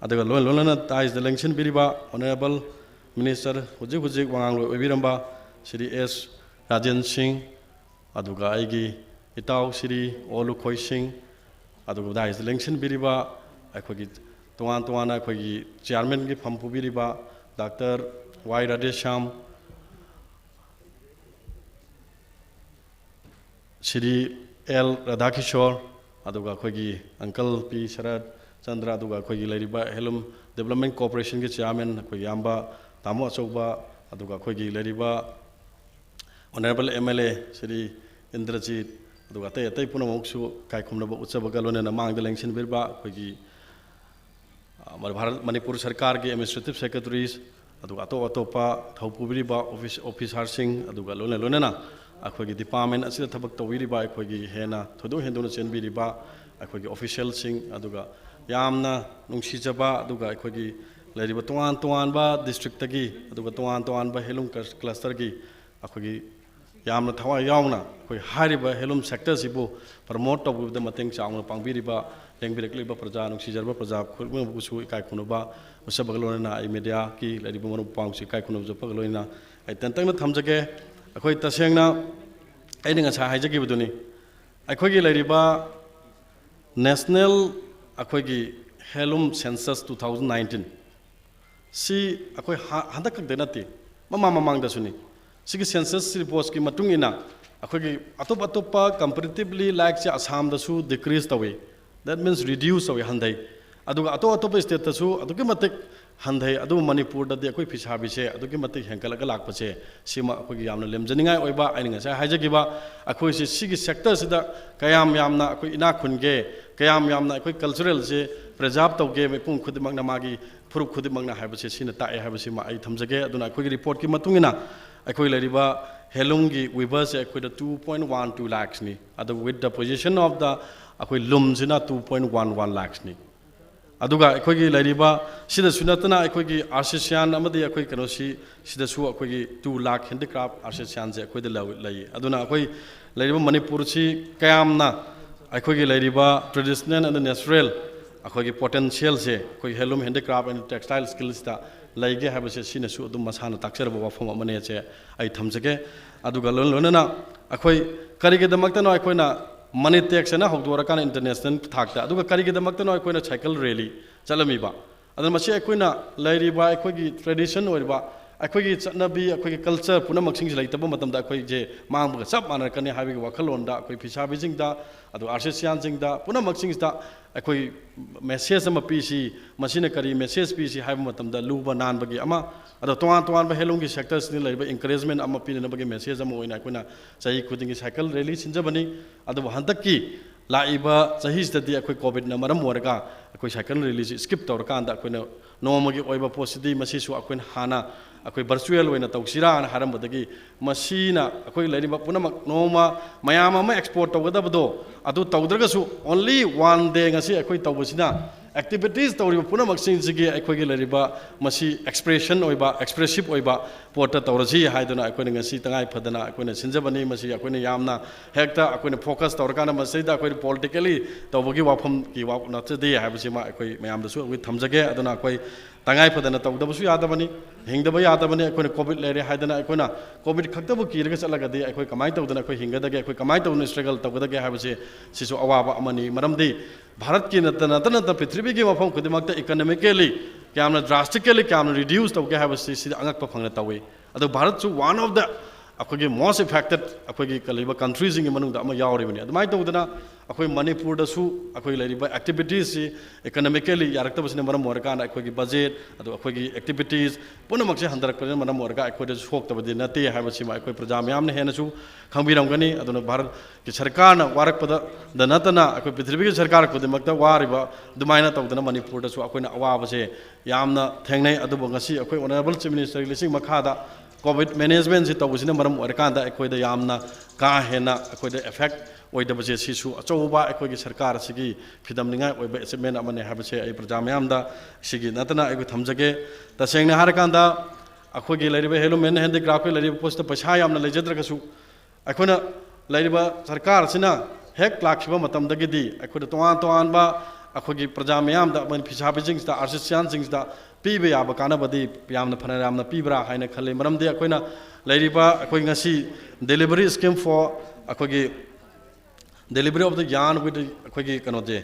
ꯑꯗꯨꯒ ꯂꯣꯏꯅꯅ ꯗꯥꯏꯁꯇ ꯂꯦꯡꯁꯤꯟꯕꯤꯔꯤꯕ ꯑꯣꯅꯔꯦꯕꯜ ꯃꯤꯅꯤꯁꯇꯔ ꯍꯧꯖꯤꯛ ꯋꯥꯉꯥꯡꯂꯣꯏ ꯑꯣꯏꯕꯤꯔꯝꯕ ꯁ꯭ꯔꯤ ꯑꯦꯁ ꯔꯥꯖꯦꯟ ꯁꯤꯡ ꯑꯗꯨꯒ ꯑꯩꯒꯤ ꯏꯇꯥꯎ ꯁ꯭ꯔꯤ ꯑꯣꯂꯨꯈꯣꯏ ꯁꯤꯡ ꯑꯗꯨꯒ ꯗꯥꯏꯁꯇ ꯂꯦꯡꯁꯤꯟꯕꯤꯔꯤꯕ ꯑꯩꯈꯣꯏꯒꯤ ꯇꯣꯉꯥꯟ ꯇꯣꯉꯥꯟꯅ ꯑꯩꯈꯣꯏꯒꯤ ꯆꯤꯌꯥꯔꯃꯦꯟꯒꯤ ꯐꯝ ꯄꯨꯕꯤꯔꯤꯕ ꯗꯥꯛꯇꯔ ꯋꯥꯏ ꯔꯥꯙꯦꯁ꯭ꯌꯥꯝ ꯁ꯭ꯔꯤ ꯑꯦꯜ ꯔꯥꯙꯥꯀꯤꯁꯣꯔ ꯑꯗꯨꯒ ꯑꯩꯈꯣꯏꯒꯤ ꯑꯪꯀꯜ ꯄꯤ ꯁꯔꯠ ꯆꯟꯗ꯭ꯔ ꯑꯗꯨꯒ ꯑꯩꯈꯣꯏꯒꯤ ꯂꯩꯔꯤꯕ ꯍꯦꯟꯂꯨꯝ ꯗꯦꯕꯂꯞꯃꯦꯟ ꯀꯣꯑꯣꯄꯔꯦꯁꯟꯒꯤ ꯆꯤꯌꯥꯔꯃꯦꯟ ꯑꯩꯈꯣꯏ ꯏꯌꯥꯝꯕ ꯇꯥꯃꯣ ꯑꯆꯧꯕ ꯑꯗꯨꯒ ꯑꯩꯈꯣꯏꯒꯤ ꯂꯩꯔꯤꯕ ꯑꯣꯅꯔꯦꯕꯜ MLA ꯁ꯭ꯔꯤ ꯏꯟꯗ꯭ꯔꯖꯤꯠ ꯑꯗꯨꯒ ꯑꯇꯩ ꯑꯇꯩ ꯄꯨꯝꯅꯃꯛꯁꯨ ꯏꯀꯥꯏ ꯈꯨꯝꯅꯕ ꯎꯠꯆꯕꯒ ꯂꯣꯏꯅꯅ ꯃꯥꯡꯗ ꯂꯦꯡꯁꯤꯟꯕꯤꯔꯤꯕ ꯑꯩꯈꯣꯏꯒꯤ ꯃꯅꯤꯄꯨꯔ ꯁꯔꯀꯥꯔꯒꯤ ꯑꯦꯗꯃꯤꯅꯤꯁꯇ꯭ꯔꯦꯇꯤꯕ ꯁꯦꯀ꯭ꯔꯦꯇꯔꯤꯁ ꯑꯗꯨꯒ ꯑꯇꯣꯞ ꯑꯇꯣꯞꯄ ꯊꯧ ꯄꯨꯕꯤꯔꯤꯕ ꯑꯣꯐꯤꯁꯥꯔꯁꯤꯡ ꯑꯗꯨꯒ ꯂꯣꯏꯅꯅ ꯑꯩꯈꯣꯏꯒꯤ ꯗꯤꯄꯥꯔꯠꯃꯦꯟ ꯑꯁꯤꯗ ꯊꯕꯛ ꯇꯧꯕꯤꯔꯤꯕ ꯑꯩꯈꯣꯏꯒꯤ ꯍꯦꯟꯅ ꯊꯣꯏꯗꯣꯛ ꯍꯦꯟꯗꯣꯛꯅ ꯆꯦꯟꯕꯤꯔꯤꯕ ꯑꯩꯈꯣꯏꯒꯤ ꯑꯣꯐꯤꯁꯤꯌꯦꯜꯁꯤꯡ ꯑꯗꯨꯒ ꯌꯥꯝꯅ ꯅꯨꯡꯁꯤꯖꯕ ꯑꯗꯨꯒ ꯑꯩꯈꯣꯏꯒꯤ ꯂꯩꯔꯤꯕ ꯇꯣꯉꯥꯟ ꯇꯣꯉꯥꯟꯕ ꯗꯤꯁꯇ꯭ꯔꯤꯛꯇꯒꯤ ꯑꯗꯨꯒ ꯇꯣꯉꯥꯟ ꯇꯣꯉꯥꯟꯕ ꯍꯦꯟꯂꯨꯝ ꯀ꯭ꯂꯁꯇꯔꯒꯤ ꯑꯩꯈꯣꯏꯒꯤ ꯌꯥꯝꯅ ꯊꯋꯥꯏ ꯌꯥꯎꯅ ꯑꯩꯈꯣꯏ ꯍꯥꯏꯔꯤꯕ ꯍꯦꯟꯂꯨꯝ ꯁꯦꯛꯇꯔꯁꯤꯕꯨ ꯄ꯭ꯔꯃꯣꯠ ꯇꯧꯕꯗ ꯃꯇꯦꯡ ꯆꯥꯎꯅ ꯄꯥꯡꯕꯤꯔꯤꯕ ꯂꯦꯡꯕꯤꯔꯛꯂꯤꯕ प्रजा नुंसीजरबा प्रजा खुदमबुसु इकाय खुनबा उसबग लोना आई मीडिया की लरिबो मनु पांगसु इकाय खुनब जपग लोना आई तंतंगना थमजगे अखोय तसेंगना आइनि ngasa हाइजगिबदुनी अखोयगी लरिबा नेशनल अखोयगी हेलूम सेंसस 2019 सी अखोय हंदक देनती ममा ममांगदसुनी सिगी सेंसस रिपोर्ट्स की मतुंगिना अखोयगी अतोप अतोपा कंपैरेटिवली लाइक से असम दसु डिक्रीज तवे that means reduce away handai aduga atop state tasu adugi matik handai adu manipur da de koi phisabi se adugi matik henkalaga lakpa se sima akoi yamna lemjaningai oiba aininga sa haijagiba akoi se sigi sector sida kayam yamna akoi ina khunge kayam yamna akoi cultural se preserve tawge mepum khudimangna magi furup khudimangna haibase sina tae haibase ma ai thamjage aduna akoi report ki matungina akoi lariba helungi weavers akoi da 2.12 lakhs ni adu with the position of the अखोई लुमसिना 2.11 लाख नि अदुगा अखोगी लरिबा सिदा सुनतना अखोगी artisan अमदि अखोई कनोसी सिदा सु अखोगी 2 lakh handicraft artisan जे अखोई लई अदुना अखोई लरिबा मणिपुर सी कयामना अखोगी लरिबा traditional and natural अखोगी potential से अखोई हेलूम हैंडीक्राफ्ट एंड टेक्सटाइल स्किल्स ता लैगे हाबसे सिनसु अदुम मसाना ताक्सरबा वाफम अमने से आई थमजगे अदुगा लोनना अखोई करिगेदमक्तनो अखोइना मनी टैक्स ना हौदोरकान इंटरनेशनल थाकता अदुगा करिगेदमक्तनो अखोइना साइकिल रैली चलमीबा अदुना मसी अखोइना लैरिबा अखोगी ट्रेडिशन ओइबा अखोगी चटनबी अखोगी कल्चर पुनमक्सिंग लैतबा मतमदा अखोई जे मांगबगा सब मानरकने हाबिगे वखलोंदा अखोई फिसाबिजिंगदा अदु आर्टिसियनजिंगदा पुनमक्सिंगदा अखोई मेसेज अमा पीसी मसीना करी मेसेज पीसी हाइबा मतमदा लुबा नानबगी अमा अदो तोवान तोवान बा हेलुंगी सेक्टर्स नि लैबा एनकरेजमेंट अमा पीनबगी मेसेज अमा ओइना अखोइना चाहि खुदिंगी साइकिल रैली सिंजबनी अदु हंदक्की लाइबा चाहिसददी अखोई कोविड ना मरम ओरगा अखोई साइकिल रैली स्किप तौरकांदा अखोइना नोमगी ओइबा पोसिदी मसीसु अखोइना हाना अखोई वर्चुअल ओइना तौसिरा ना हारमबदगी मसीना अखोई लैरिबा पुनमक नोमा मयाम अमा एक्सपोर्ट तौगदबदो अदु तौद्रगसु ओनली 1 डे ngasi अखोई तौबसिना activities tawriba punamaksin sigi aikogi lariba masi expression oiba expressive oiba porta tawrasi haiduna aikoina ngasi tangai phadana aikoina sinjabani masi aikoina yamna hekta aikoina focus tawrkana masida aikoina politically tawbagi wafam ki wa natde haibasi ma akoi mayam dasu wi thamjage aduna akoi tangai phadana tawdabasu yadabani hingdaba yadabani aikoina covid lere haidana aikoina covid khaktabu kirga chalagadi akoi kamai tawdana akoi hingadage akoi kamai tawna struggle tawgadage haibasi sisu awaba amani maramdi Bharat की नतना पृथ्वी की मफम खुद economically क्या drastically क्या reduce तौगे है अंगप फंगना तौवे अद Bharat one of the अखोगी मोस्ट इफेक्टेड अखोगी कलीब कंट्रीज की मनुंग अमा यावरिबनी अदुमाय तौदना अखोई मणिपुर दसु अखोई लरिबा एक्टिविटीज इकोनॉमिकली यारक्तबसने मरम मोरकान अखोगी बजेट अदु अखोगी एक्टिविटीज पुनमक्से हंदरकने मरम मोरका अखोई सोक्तबदि नते हाबसिमा अखोई प्रजा मयामने हेनसु खंबिरमगनी अदुना भारत की सरकार वारकपद नतना अखोई पृथ्वी की सरकार खुदमक्ता वारिबा दुमायना तौदना मणिपुर दसु अखोइना अवाबसे यामना थेंगनै अदुबो ngasi अखोई ऑनरेबल चीफ मिनिस्टर लिसिंग मखादा कोविड मैनेजमेंट से तौबसिना मरम ओरकांदा अखोइदा यामना का हेना अखोइदा इफेक्ट ओइदबसे सिसु अचौबा अखोइगी सरकार सिगी फिदमनिंगाय ओइबा अचीवमेंट अमने हाबसे अइ प्रजा मयामदा सिगी नतना अखोइ थमजगे तसेंगना हारकांदा अखोइगी लरिबा हेलुमेन हैंडीक्राफ्ट के लरिबा पोस्ट पैसा यामना लेजद्रगसु अखोइना लरिबा सरकार सिना हेक लाखिबा मतमदगिदी अखोइदा तोआन अखोइगी प्रजा मयामदा मन फिसाबिजिंगदा आर्टिस्टियनसिंगदा पीबे याब कानबदी यामना फना यामना पीबरा हाइना खले मरमदे अखोइना लरिबा अखोइ ngasi delivery scheme for अखोइगी delivery of the yarn with अखोइगी कनोजे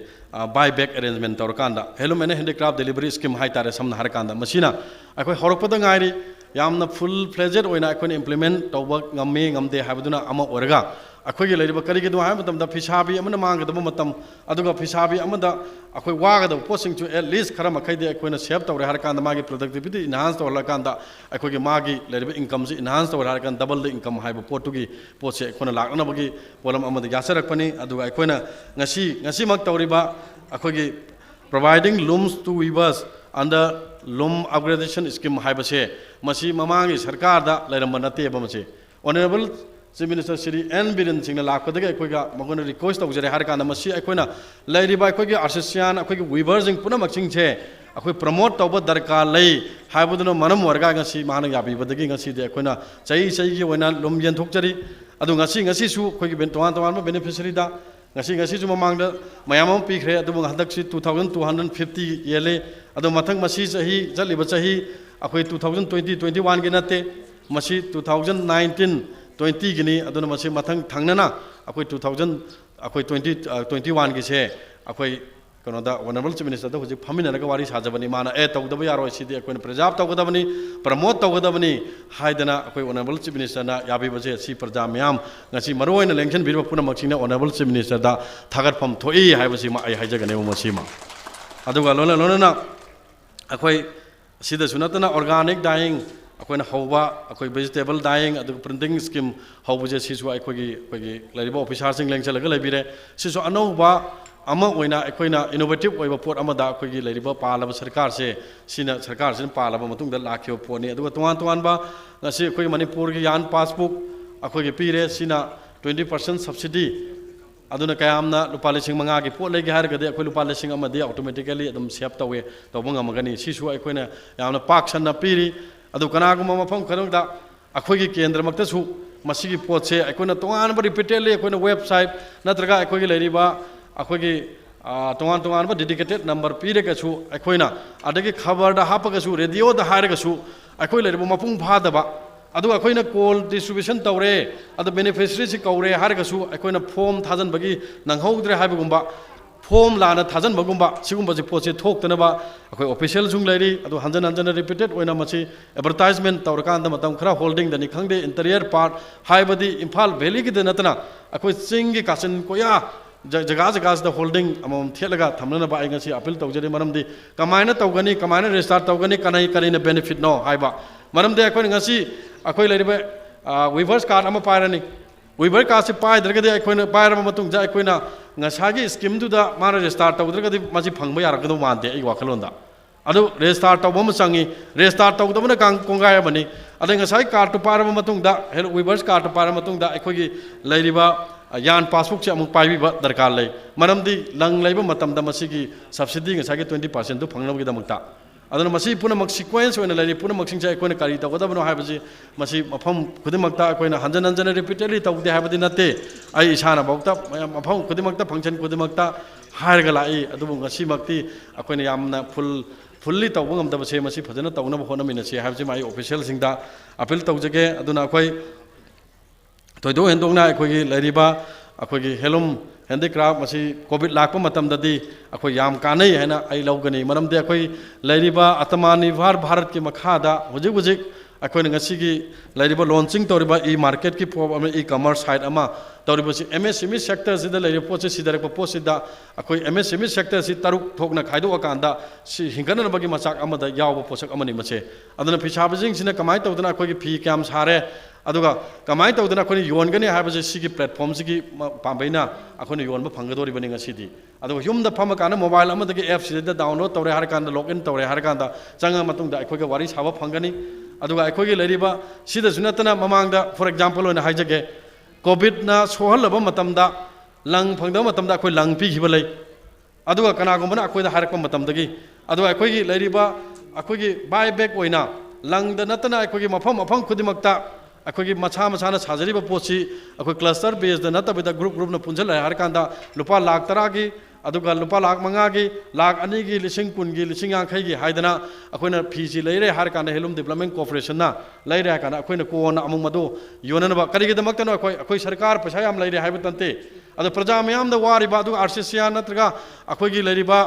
buy back arrangement तौरकांदा हेलो मैंने हैंडीक्राफ्ट delivery scheme हाइ तारे समना हरकांदा मसिना अखोइ हरकपदा गाइरी यामना फुल फ्लेजेड ओइना अखोइना इंप्लीमेंट तौबा ngame ngamde हाबदुना अमा ओरगा अखोइगी लरिबा करिगे दु हाय मतमदा फिसाबी अमना मांगदब मतम अदुगा फिसाबी अमदा अखोइ वागदब पोसिंग टू एट लीस्ट खरा मखैदे अखोइना सेव तौरे हरकांदा मागी प्रोडक्टिविटी इनहांस तौरकांदा अखोइगी मागी लरिबा इनकम से इनहांस तौरे हरकांदा डबल द इनकम हाइबो पोटुगी पोसे अखोइना लाकनबगी पोलम अमदा यासरकपनी अदुगा अखोइना ngasi mak तौरिबा अखोइगी providing looms to weavers under loom upgradation scheme haibase masi mamangi sarkar da lairamban nate bamase honorable Chief Minister Shri N Biren Singh lakpadage akoiga magona request tawjare har kana masi akoina lairiba akoigi artisan akoigi weavers jing punamak sing che akoi promote tawba darkar lei haibuduna manam warga ngasi mahana yabi badagi ngasi de akoina chai gi oina lum yen thokjari adu ngasi su akoigi ben toan beneficiary da ngasi ju mamangda mayamam pikre adu hadak si 2250 yele adu mathang masi sahi jaliba sahi akoi 2020-21 gi nate masi 2019-20 gini aduna masi mathang thangnana akoi 2021 gi se akoi kono da honorable chief minister da hoji phamina na wari sajabani mana e tawdaba yaro sidi akoi preserve tawgadabani promote tawgadabani haidana akoi honorable chief minister na yabi baje si praja myam ngasi maroina election birba puna maksina honorable chief minister da thagar pham thoi haibasi ma ai haijagane masi ma aduga lona na akoi sida sunatana organic dyeing अखोइना हौबा अखोइ vegetable dyeing अदु printing scheme हौबजे सिसु अखोइगी लाइरिबा officer सिंग लेंचलगा लाइबिरे सिसु अनौबा अमा ओइना अखोइना इनोवेटिव ओइबा पोट अमदा अखोइगी लाइरिबा पालाबा सरकार से सिना सरकार सिन पालाबा मतुंगदा लाखियो पोनी अदु तोवान बा ngasi अखोइ मणिपुर की यान पासबुक अखोइगी पीरे सिना 20% सब्सिडी अदुना कयामना लुपा लिसिंग मंगा की पोट लेगे हारगदे अखोइ लुपा लिसिंग अमदि ऑटोमेटिकली अदम सेव तवे तौबंग अमगनी सिसु अखोइना यामना पाक सन्ना पीरी अदु कनागुम मफम खरंगदा अखोइगी केंद्र मक्तसु मसिगी पोचे अखोइना तोंगान ब रिपीटेडली अखोइना वेबसाइट नत्रगा अखोइगी लेरिबा अखोइगी तोंगान ब डेडिकेटेड नंबर पीरेगसु अखोइना अदगी खबर दा हापगसु रेडियो दा हारगसु अखोइ लेरिबा मपुंग फादबा अदु अखोइना कॉल डिस्ट्रीब्यूशन तौरे अदु बेनिफिशियरी सि कौरे हारगसु अखोइना फॉर्म थाजन बगी नंगहौद्रे हाबगुंबा फॉर्म लाना थाजन बगुंबा सिगुंबजे पोचे थोक्तनबा अखोइ ऑफिशियल जुंग लेरी अदु हंजन रिपीटेड ओइना मसी एडवर्टाइजमेंट तौरकांदा मतम खरा होल्डिंग दनी खंगदे इंटीरियर पार्ट हाइबदी इंफाल वैली की नतना अखोइ चिंगी कासन कोया जगह द होल्डिंग अमम थेलगा थमनना बा आइगसी अपील तौजरी मरमदी कमायना तौगनी कमायना रेस्टार्ट तौगनी कनाई करीना बेनिफिट नो हाइबा मरमदे अखोइ ngasi अखोइ लेरिबे वीवर्स कार्ड अमा पायरनी वीवर कार्ड से पायद्रगदे अखोइना पायरम मतुंग जा अखोइना ngasi scheme du da mana restart taudragadi masi phangba yaragado mande ai wakalonda adu restart tawbam changi restart tawdabana kang kongai bani adai ngasai card to parama matung da hello weavers card to parama matung da akhoi gi lairiba यान passbook से अमुक पाइबा दरकार ले मरमदी lung लेबा मतमदा मसीगी subsidy ngसागे 20% दु फंगनबगी दमकता अदुना मसी पुनमक sequence होना लेरि पुनमक सिंचा अकोइन कारी तगदबनो हाबजी मसी मफम खुदिमकता अकोइन हंजन हंजन रिपीटेडली तगदे हाबदी नते आई इसाना बौता मफम खुदिमकता फंक्शन खुदिमकता हारगा लाई अदुबु ngasi मक्ति अकोइन यामना फुल्ली तब ngमदबसे मसी फजना तगनब होनमिनसे हाबजी माई ऑफिशियल सिंगदा अपील तगजगे अदुना अकोइ तोयदो हेंदोंगना अखोगी लेरिबा अखोगी हेलुम हैंडीक्राफ्ट मसी कोविड लाखपा मतमददी अखोई याम कानई हैना आई लौगनी मरमदे अखोई लेरिबा आत्मनिर्भर भारत की मखादा हुजिक हुजिक अखोई ngasiगी लेरिबा लॉन्चिंग तौरिबा ई मार्केट की ई कॉमर्स साइट अमा तौरिबसी एमएसएमई सेक्टर सिदा लेरि पोचे सिदरक पोसिदा अखोई एमएसएमई सेक्टर सि तरुक थोकना खाइदो अकांदा सि हिंगनबगी मचाक अमदा याव पोसक अमनि मचे अदना फिसाबजिंग सिना कमाई तौदना अखोई फी क्याम सारे अदुगा कमाई तौदना अखोई योनगनी हाबजे सिगी प्लेटफॉर्म सिगी पांबैना अखोई योनबा फंगदोरिबनि ngasidi अदुगा युमदा फमकाना मोबाइल अमदगी ऐप सिदा डाउनलोड तौरे हर कांदा लॉगिन तौरे हर कांदा चंगा मतुंगदा अखोई गा वारी साबा फंगनी अदुगा अखोई लेरिबा सिदा सुनतना ममांगदा फॉर एग्जांपल ओना हाइजगे कोविड ना सोहलबा मतमदा लंग फंगदा मतमदा अखोई लंग पीखिबा लई अदुगा कनागुमना अखोइदा हारकपा मतमदगी अदुगा अखोई लेरिबा अखोई बाय बैक ओइना लंगदा नतना अखोई मफम मफम खुदिमक्ता अखोई मछा मछाना साजरीबा पोची अखोई क्लस्टर बेस्ड नतबदा ग्रुप ग्रुप न पुंजल हर कांदा लुपा लाख 10 की अदुगा लुपा लाख 5 की लाख 2 की लिसिंग 10 की लिसिंग 50 की हाइदना अखोइना फीसी लेरे हर कांदा हेलुम डेवलपमेंट कॉर्पोरेशन ना लेरे कांदा अखोइना कोना अमुक मदो योननबा करिगदमक्तनो अखोई सरकार पैसा याम लेरे हाइबा तंते अदो प्रजा मयाम द वारिबा अदुगा आरसीसीया नत्रगा अखोई लेरिबा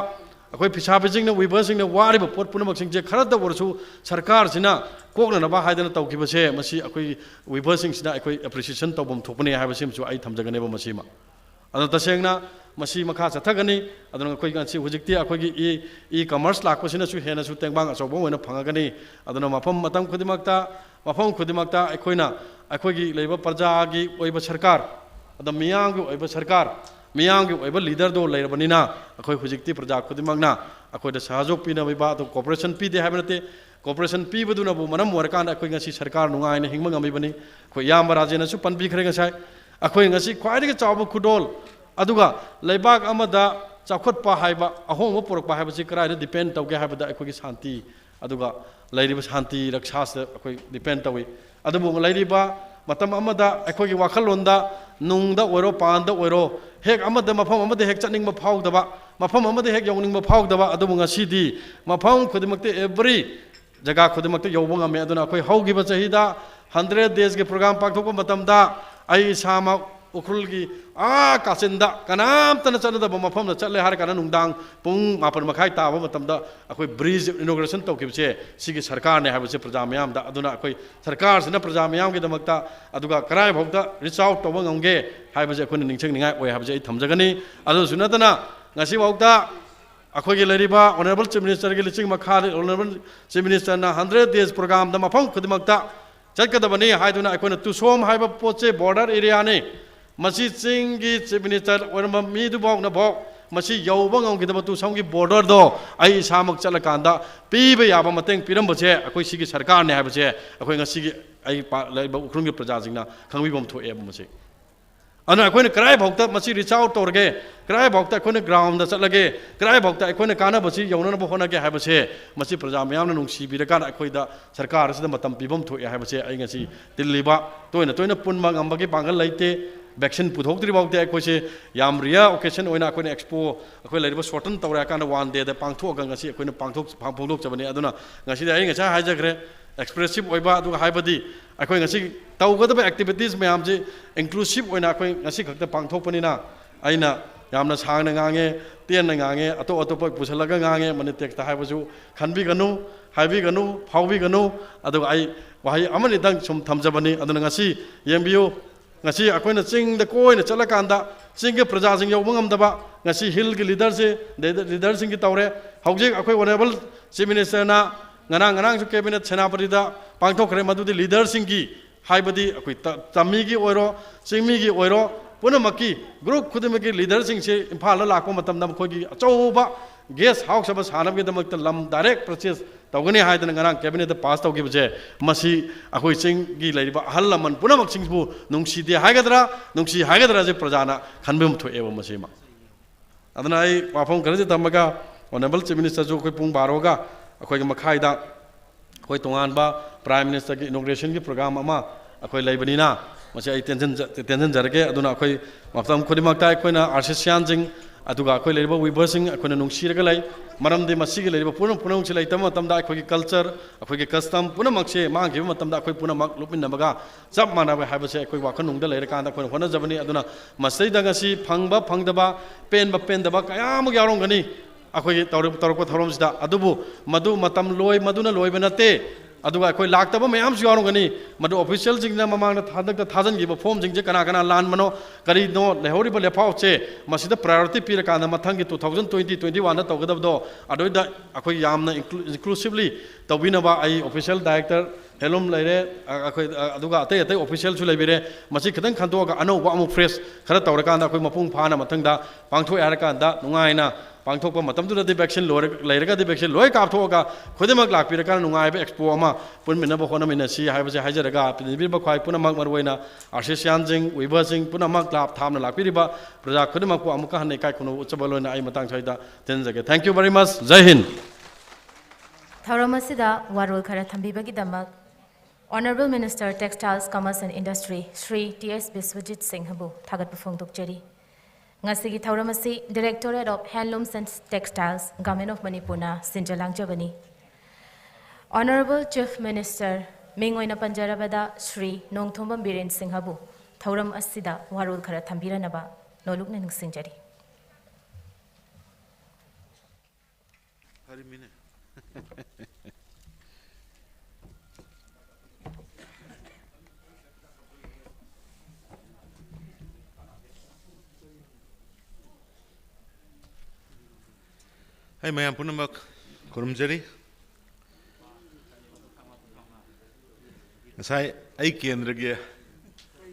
अखोई फिसाबिजिंग न विबर्सिंग न वारिबा पोट पुनमक्सिंग जे खरद वरसु सरकार सिना कोकनबा हाइदना तौखिबसे मसी अखोई विबर्सिंग सिना अखोई एप्रिसिएशन तौबम थोपने हाइबसिमसु आई थमजगनेबा मसीमा अदो तसेंगना मसी मखा चथगनी अदुना अखोई गांसी हुजिक्ति अखोई ई कॉमर्स लाखपसिनासु हेनासु तेंगबांग अचौबो ओइना फंगगनी अदुना मफम मतम खुदिमक्ता अखोइना अखोई लेबा प्रजागी ओइबा सरकार अदम मियांगी ओइबा सरकार मियांगी ओइबा लीडर दो लेरबनिना अखोई हुजिक्ति प्रजा खुदिमक्ना अखोइदा सहयोग पिनबा तो कोऑपरेशन पीदे हाबनते कोऑपरेशन पीबदुनबु मनम वरकान अखोई ngasi सरकार नुंगाइना हिंगमा ngamiबनी अखोई याम राजेनासु पनबिखरे ngasai अखोई ngasi ख्वाइदगी चावबु खुदोल अदुगा लेबाक अमदा चाखोटपा हाइबा अहोंगो पुरकपा हाइबसि कराइदा डिपेंड तौगे हाइबदा अखोई शांति अदुगा लेरिबा शांति रक्षा अखोई डिपेंड तौई अदुबु लेरिबा मतम अमदा अखोई वाखलोंदा नुंगदा ओरो पांदा ओरो हेक अमदा मफम अमदा हेक चनिंगबा फाउदबा मफम अमदा हेक यौनिंगबा फाउदबा अदुबु ngasiदी मफम खुदिमक्ते एवरी जगह खुदिमक्ते यौबो ngame aduna अखोई हौगिबा चाहिदा 100 days के प्रोग्राम पाकथोको मतमदा आई सामा उखरुल की काचिंदा कनाम तना चलदब मफम चले हर काना नुंगदांग पुंग 9 मखाई ताब मतमदा अखोई ब्रिज इनोग्रेशन तौकिबसे सिगी सरकार ने हाबसे प्रजा मयाम दा अदुना अखोई सरकार सिना प्रजा मयाम के दमकता अदुगा कराय भौता रिच आउट तौब ngamge हाबसे अखोई निंगछंग निंगाय ओय हाबसे आई थमजगनी अदु सुनतना ngasi भौता अखोई लेरिबा ऑनरेबल चीफ मिनिस्टर के लिचिंग मखा ऑनरेबल चीफ मिनिस्टर ना 100 days प्रोग्राम दा मफम खुदिमक्ता चलकदबनी हाइदुना अखोई तुसोम हाइबा पोचे बॉर्डर एरिया ने मसी चिंगी चीफ मिनिस्टर ओरम मीदुबोग नबोग मसी यौबा ngamgidaba तुसोमगी बॉर्डर दो आई सामक चलकांदा पीबे याबा मतेंग पिरमबसे अखोई सिगी सरकार ने हाइबसे अखोई ngasiगी आई लेबा उखरुंगी प्रजाजिंगना खंगबिबम थोए मसे अना अखोई कराय भौता मसी रिच आउट तौरगे कराय भौता अखोई ग्राउंड चलगे कराय भौता अखोई कानाबसी यौननब होनगे हाइबसे मसी प्रजा मयामना नुंगसिबिरकान अखोइदा सरकार सिदा मतम पिबम थोए हाइबसे आई ngasi दिल्लीबा तोइना पुनमा ngambagi पांगल लेते वैक्सीन पुथोक्ट्री बाउते अखोइसे याम रिया ओकेशन ओइना अखोइना एक्सपो अखोइ लेरिबा शॉर्टन तौरा काना 1 day दा पांगथोगा ngasi अखोइना पांगथोक चबने अदुना ngasi दा ngasa हाइजग्रे एक्सप्रेसिव ओइबा अदुगा हाइबदी अखोइ ngasi तौगदबा एक्टिविटीज मयाम जे इंक्लूसिव ओइना अखोइ ngasi खक्ता पांगथोकपनिना आइना यामना सांगना ngange तेनना ngange अतो अतोप पुसलगा ngange मने टेक्सटा हाइबसु खनबिगनु हाइबिगनु फाउबिगनु अदुगा आई वाहि अमनि दंग सुम थमजबनी अदुना ngasi येंबियो ngasi अखोइना Ching the Koyna चलकांदा चिंग के प्रजा सिंग यौबा ngamdaba ngasi हिल के लीडर सिंग की तौरे हौजिक अखोइ ऑनरेबल चीफ मिनिस्टर ना nganang su cabinet senapati da pangthokre madudi leader सिंग की हाइबदी अखोइ तमी की ओइरो चिंगमी की ओइरो पुनमकी ग्रुप खुदमकी लीडर सिंग से इम्फाल लाको मतमदा मखोगी अचौबा गेस्ट हाउस अब सानबगीदमक लम डायरेक्ट परचेस तौगनी हाइदन ngarang cabinet pass tौगिबजे मसी अखोई चिंगी लेरिबा अहल लमन पुनमक चिंगबु नुंगसीदे हाइगदरा जे प्रजाना खनबम थोएबो मसीमा अदना आई वाफम खरजे तमगा ऑनरेबल चीफ मिनिस्टर जो कोई पुंग बारोगा अखोई मखाइदा कोई तोंगानबा प्राइम मिनिस्टर की इनॉग्रेशन की प्रोग्राम अमा अखोई लेबनीना मसे आई टेंशन जरगे अदुना अखोई मफतम खुदिमकता अखोइना आर्टिस्टियन जिंग अदुगा अखोई लेरिबा वीवर्सिंग अखोइना नुंगसीरगा लई मरमदे मसीगे लेरिबा पुनम से लेतम मतमदा अखोई कल्चर अखोई कस्टम पुनमकसे मांगिबा मतमदा अखोई पुनमक लुपिनबगा सब मानाबा हाबसे अखोई वाखन नुंगदा लेरकांदा अखोई होना जबनी अदुना मसैदा गसी फंगबा पेनदबा कयाम यारोंगनी अखोई तौरप थौरमसिदा अदुबु मदु मतम लोय मदुना लोयबा नते अदुगा अखोई लाक्तबा मयाम सु यारोंगनी मदु ऑफिशियल जिंगना ममांगना थाजनगिबा फॉर्म जिंगजे कना लान मनो करी नो लेहौरिबा लेफाउचे मसिदा प्रायोरिटी पिरकांदा मथंगी 2020-21 ना तौगदबदो अदोइदा अखोई यामना इंक्लूसिवली तौबिनबा आई ऑफिशियल डायरेक्टर हेलुम लेरे अखोई अदुगा अतै ऑफिशियल सु लेबिरे मसि खतंग खंतोगा अनौबा अमु फ्रेश खरा तौरकांदा अखोई मपुंग फाना मथंगदा पांगथो यारकांदा नुंगाइना पांगथोकपा मतमदुदि वैक्सीन लेरगादि वैक्सीन लोय कापथोगा खुदिमक लाक्पिरकान नुंगाइबा एक्सपो अमा पुनमिनबा होनमिनसी हाइबसे हाइजरगा पिनिबिरबा ख्वाइ पुनमक मरवैना आर्टिस्टियन जिंग वीवर जिंग पुनमक लाभ थामना लाक्पिरिबा प्रजा खुदिमक अमुका हनै काय खुनो उच्चबलोना आई मतंग सहिता तेनजगे थैंक यू वेरी मच जय हिंद थौरमसिदा वारोल खरा थंबीबगिदमक Honorable Minister Textiles, Commerce and Industry, Shri T.S. Biswajit Singh Habu, Thagat Pufongdukjari. Ngasigi Thauramasi, Directorate of Handlooms and Textiles, Government of Manipur na Sinjalang Jabani. Honorable Chief Minister, Mingoina Panjarabada, Shri Nongthombam Biren Singh Habu, Thauram Asida, Warul Khara Thambiranaba, Noluk Naning Singjari. Hai mayam punamak kurumjari. Sai ai kendra ge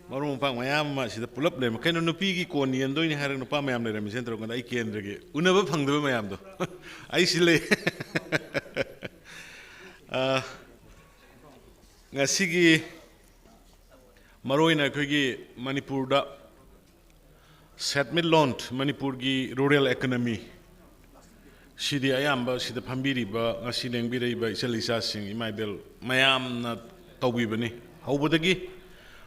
marum pang mayam ma sida pulap le ma kaino nupi gi kon yen do ni harang nupa mayam le remi sentro kan ai kendra ge unaba phangda mayam do ai sile ngasigi maroina khogi manipur da settlement launch manipur gi rural economy Sidi ayamba sida phambiriba ngasi lengbiraiba isalisa sing imaibel mayamna tawbibani hawbadagi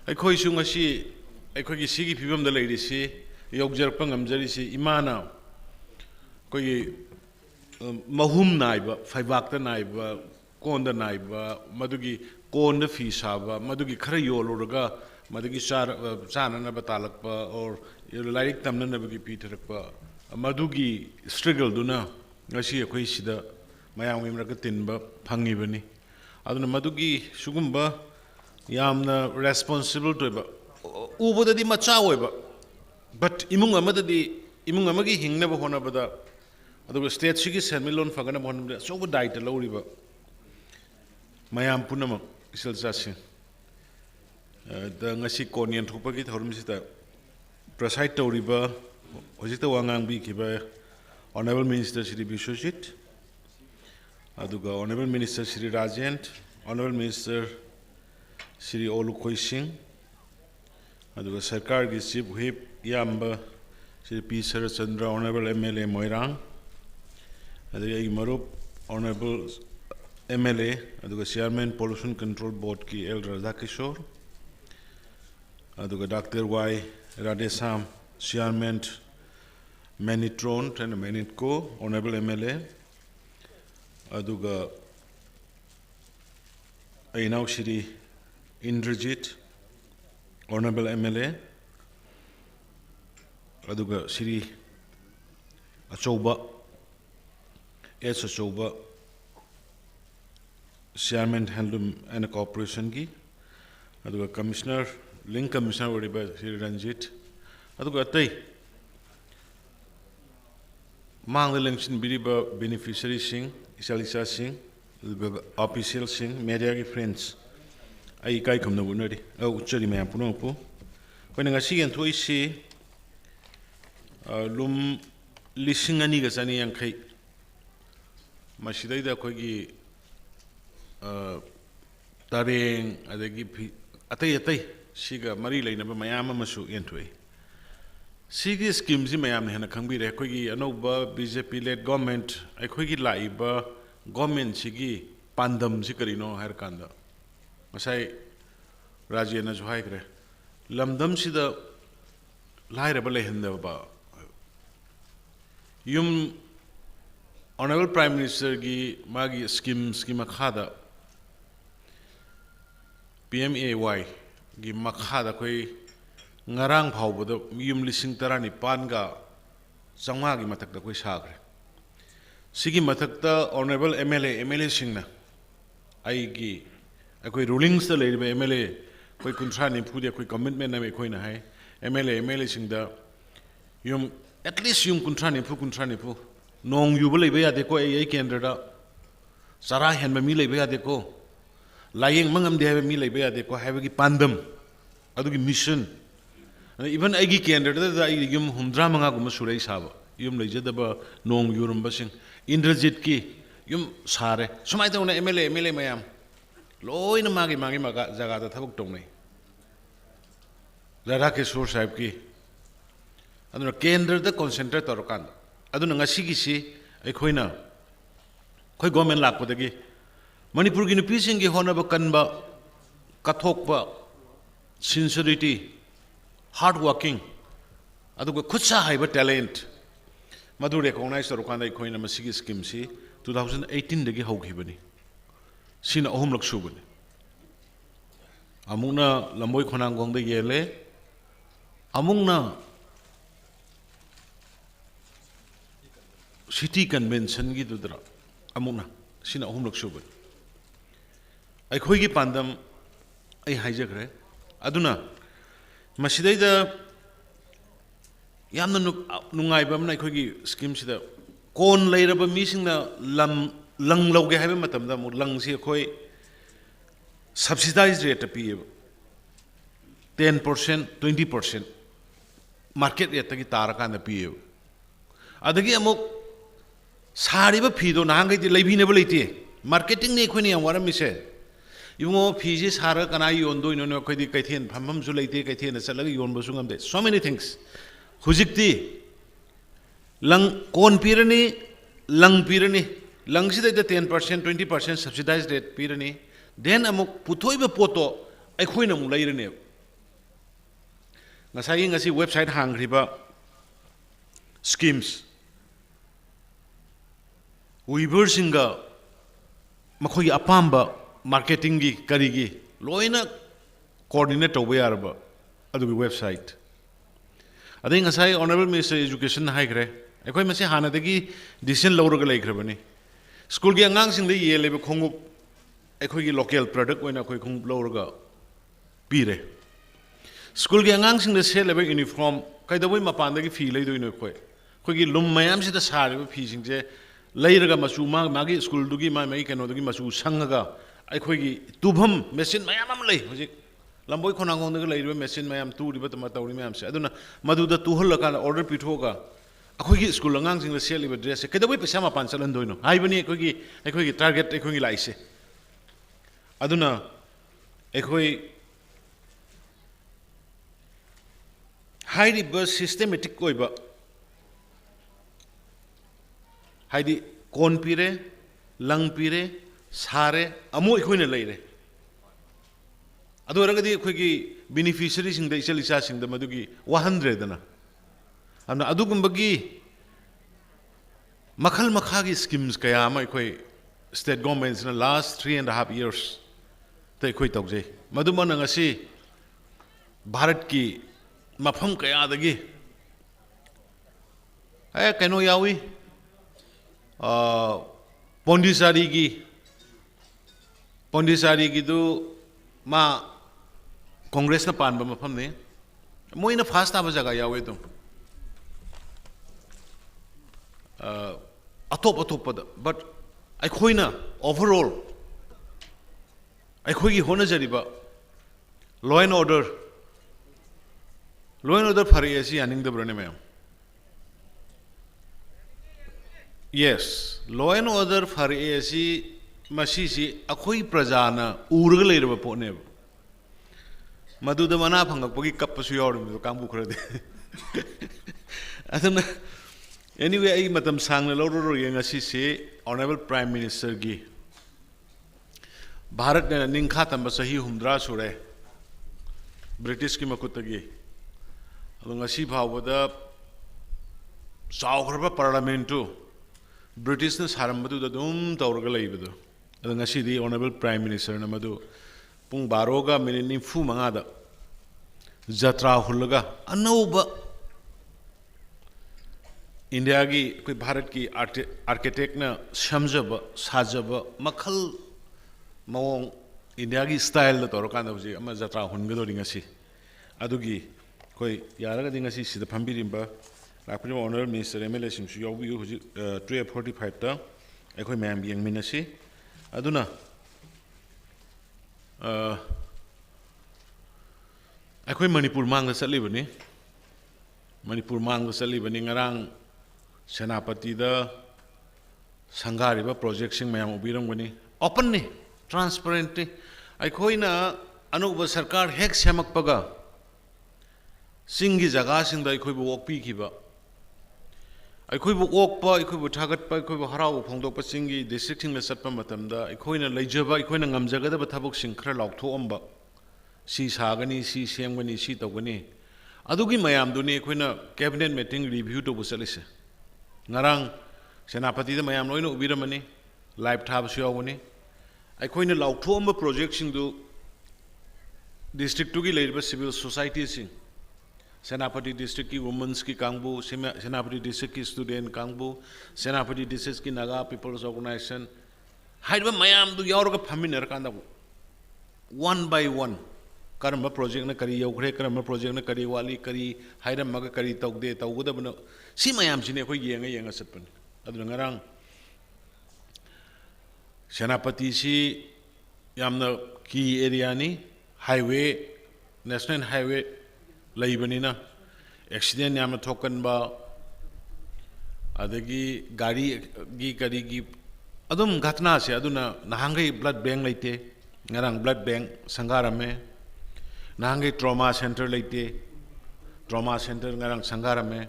aikhoi su ngasi aikhoi gi sigi phibam da leiri si yogjarpa ngamjari si imana koi mahum naiba faibakta naiba konda naiba madugi konda fi saba madugi khara yoluraga madugi chana na batalakpa or lairik tamna na bagi pitharakpa madugi struggle duna ngasi akhoi sida mayam gi mraka tinba phangi bani aduna madugi sugumba yamna responsible to ba ubada di macha oiba but imung amagi hingna ba hona bada aduga state sigi semilon fagana hona so ba diet loriba mayam punama isal sasin da ngasi konian thupa gi thorum sita preside toriba hojita wangang bi kiba Honorable Minister Shri Biswajit, aduga Honorable Minister Shri Rajent, Honorable Minister Shri Olukhoy Singh, aduga Sarkar ki Chief Whip Yamba Shri P. Sarachandra, Honorable MLA Moirang, aduga Marup Honorable MLA, aduga Chairman Pollution Control Board ki L. Radhakishore, aduga Dr. Y. Radhesam, Chairman Manitron and Manitco, Honorable MLA, aduga Ainau Shri Indrajit, Honorable MLA, aduga Shri Achoba, S. Achoba, Chairman Handloom and Corporation Gi, aduga Commissioner, Link Commissioner Vadiba Shri Ranjit, aduga Atai. Mang the election biriba beneficiary sing, Isalisa sing, official sing, media friends. I kai come no bunari. Oh, Chari may punopo. When I see and to see lum lissing anigas any and kai ꯃꯁꯤꯗꯩꯗ ꯑꯩꯈꯣꯏꯒꯤ ꯇꯔꯦꯡ ꯑꯗꯒꯤ ꯑꯇꯩ ꯑꯇꯩ ꯁꯤꯒ ꯃꯔꯤ ꯂꯩꯅꯕ ꯃꯌꯥꯝ ꯑꯃꯁꯨ ꯌꯦꯟꯊꯣꯛꯏ ꯁꯤꯒꯤ ꯁ꯭ꯀꯤꯝꯁꯤ ꯃꯌꯥꯝꯅ ꯍꯦꯟꯅ ꯈꯪꯕꯤꯔꯦ ꯑꯩꯈꯣꯏꯒꯤ ꯑꯅꯧꯕ BJP ꯂꯦꯗ ꯒꯣꯔꯃꯦꯟꯠ ꯑꯩꯈꯣꯏꯒꯤ ꯂꯥꯛꯏꯕ ꯒꯣꯔꯃꯦꯟꯠꯁꯤꯒꯤ ꯄꯥꯟꯗꯝꯁꯤ ꯀꯔꯤꯅꯣ ꯍꯥꯏꯔꯀꯥꯟꯗ ꯉꯁꯥꯏ ꯔꯥꯖꯦꯅꯁꯨ ꯍꯥꯏꯈ꯭ꯔꯦ ꯂꯝꯗꯝꯁꯤꯗ ꯂꯥꯏꯔꯕ ꯂꯩꯍꯟꯗꯕ ꯌꯨꯝ ꯑꯣꯅꯔꯦꯕꯜ ꯄ꯭ꯔꯥꯏꯝ ꯃꯤꯅꯤꯁꯇꯔꯒꯤ ꯃꯥꯒꯤ ꯁ꯭ꯀꯤꯝꯁꯀꯤ ꯃꯈꯥꯗ PMAY ꯒꯤ ꯃꯈꯥꯗ ꯑꯩꯈꯣꯏ ꯉꯔꯥꯡ ꯐꯥꯎꯕꯗ ꯌꯨꯝ 19,900ꯒꯤ ꯃꯊꯛꯇ ꯑꯩꯈꯣꯏ ꯁꯥꯈ꯭ꯔꯦ ꯁꯤꯒꯤ ꯃꯊꯛꯇ ꯑꯣꯅꯔꯦꯕꯜ MLA ꯑꯩꯈꯣꯏ ꯔꯨꯂꯤꯡꯁꯇ ꯂꯩꯔꯤꯕ MLA ꯑꯩꯈꯣꯏ 30-40ꯗꯤ ꯑꯩꯈꯣꯏ ꯀꯃꯤꯠꯃꯦꯟ ꯑꯃ ꯑꯩꯈꯣꯏꯅ ꯍꯥꯏ MLA ꯌꯨꯝ ꯑꯦꯠꯂꯤꯁ ꯌꯨꯝ 30-40 ꯅꯣꯡ ꯌꯨꯕ ꯂꯩꯕ ꯌꯥꯗꯦꯀꯣ ꯑꯩ ꯀꯦꯟꯗ꯭ꯔꯗ ꯆꯔꯥ ꯍꯦꯟꯕ ꯃꯤ ꯂꯩꯕ ꯌꯥꯗꯦꯀꯣ ꯂꯥꯌꯦꯡꯕ ꯉꯝꯗꯦ ꯍꯥꯏꯕ ꯃꯤ ꯂꯩꯕ ꯌꯥꯗꯦꯀꯣ ꯍꯥꯏꯕꯒꯤ ꯄꯥꯟꯗꯝ ꯑꯗꯨꯒꯤ ꯃꯤꯁꯟ इवन आई केंद्र यूम 65 सूरई साब यूम लेजदब नोंग यूरंबसिंग इंद्रजित की यूम सारे सुमाय तौना MLA मैम लोइन मागी मागी मगा जगह थबक तौनाई राधा किशोर साहब की अदुना केंद्र कॉन्सेंट्रेट तौरकान अदुना ngasigiसी अखोइना खoi गवर्नमेंट लापदगी मणिपुर की नुपीसिंग की होनब कनबा कथोकबा sincerity hard working aduga khutsa haiba talent madu recognize torokanda ikhoina masigi scheme si 2018 dagi haukhibani sina ahum lak subani amungna lamboi khonanggong da yele amungna city convention gi dudra amungna sina ahum lak subani aikhoi gi pandam ai haijagre aduna मसीदा नुंगाइब अखोगी scheme से कोन लेरब मीसिंगना lung लौगे है lung से अखोई subsidise rate पीए 10% 20% market rate की तारकान पीए अदगी अमुक सारीब फीदो नहांगैदि लेबिनेब लेते मार्केटिंग ने अखोइनि याम वारमिसे इवो फीजी सार कना योंदोइनो न खैदि कैथेन फमफमसु लेते कैथेन चलग योनबसु ngam de so many things hujikti lang kon pirani lang sida 10% 20% subsidized rate pirani then amuk puthoiba poto aikhoina mu leirane ngasai ngasi website hangriba schemes weaver singa makhoi apamba marketing gi karigi loina coordinate toba yarba adugi website adai ngasai honorable minister education haigre akhoi mase hanadagi decision lawraga laikhrabani school gi angang sing de yelebe khongup akhoi gi local product oina akhoi khongup lawraga pire school gi angang sing de selebe uniform kaidaboi mapandagi fi leidoino akhoi gi lum mayam sida sareba fi singje leiraga machu magi school dugi mai keno dugi machu sangaga अखोगी तुभम machine मैम ले हजिक लंबोई खोनांगोंद लेरिबा machine ma'am तुरिबा तमा तौरी ma'am से अदुना मदुदा तुहल्लकान order पिथोगा अखोगी school अंगांसिंग सेलिबा dress केदबोई पैसा मापान चलनदोइनो हाइबनी अखोगी target अखोगी लाइसे अदुना अखोई हाइरिबा systematic ओइबा हाइदि कोन पिरे lung पिरे सारे अमु अखोइना लेरे अदोरगदि अखोगी बेनिफिशियरी सिंग द इचलिसा सिंग द मदुगी 100 दना अमना अदुगुंबगी मखल मखागी स्कीम्स कया अमा अखोई स्टेट गवर्नमेंट्स ना लास्ट 3.5 years त अखोई तौजे मदुमना ngasi भारत की मफम कया दगी कनो यावी पोंडिसारी की मा कांग्रेस ना पान मफम ने मोइना फास्ट आब जगह यावे तुम अतोप बट अखोइना ओवरऑल अखोगी होनजरिबा लॉ एंड ऑर्डर फरे ऐसी यानिंग दब्रने ma'am Yes, law and order for AC Masisi, a koi prajana, Urgale Pone. Madu the Manapanga, Pogi Kapasuyor, the Kambu. I don't know. Anyway, Madam Sang Loro Yangasisi, Honorable Prime Minister Gi Bharat Ninkatam Basahi Humdra Sure, British Kimakutagi. Alongasi Pawada Saukraba Parlamentu. British Haramadu the Dum Taurgalaibu. Alongasi the Honorable Prime Minister Namadu Pung Baroga Minini Fumangada Jatra Hulaga Anoba India ki Bharat ki architect na Shamjaba Sajaba Makal Mawong India ki style the Torokana Jatra Hungado Dingasi Adugi Koi Yaraga Dingasi si the Pambirimba Rapid Honorable Minister MLA Sim Yogu 345 ta Ekoi Mam Yang Minasi Aduna Ekoi Manipur Manga Salibani Manipur Manga Salibani Ngarang Senapati da Sangariba project sing Mayam Ubirangani openly, transparently. Ekoi na Anuba Sarkar Hek Samak Paga Singi Zaga Sing the Ekoi walk Pikiba. Ekoi walk pa, Ekoi Tagat pa, Ekoi Harao, Pongdopa Singi, districting the Satpamatamda, Ekoina Lajaba, Ekoina Gamzaga, but Tabuk Sing Kralok to Omba. Si Sagani, si Siamgani, si Togani. Adugi Mayam Duni, Ekoina cabinet meeting review to Busalisa. Ngarang Senapati the Mayam Noino Viramani, Live Tab Siawani. Ekoina Lauk to Omba project sing do district to Labor Civil Society sing. Senapati district ki women's ki Kangbu, Senapati district ki student Kangbu, Senapati district ki Naga People's Organization. Haidba Mayam do Yorga Paminer Kanda one by one. Karma project na kari Yogre, Karma project na kari Wali, Kari, Haidam Maga Kari Togde, Togudabano. Si Mayam Sine Yanga Sapan. Adrangarang Senapati si Yamna key area ni highway, national highway. Laibanina accident yamna thokan ba adagi gari gi kari gi adum ghatna se aduna nahangai blood bank leite ngarang blood bank sangarame nahangai trauma center leite trauma center ngarang sangarame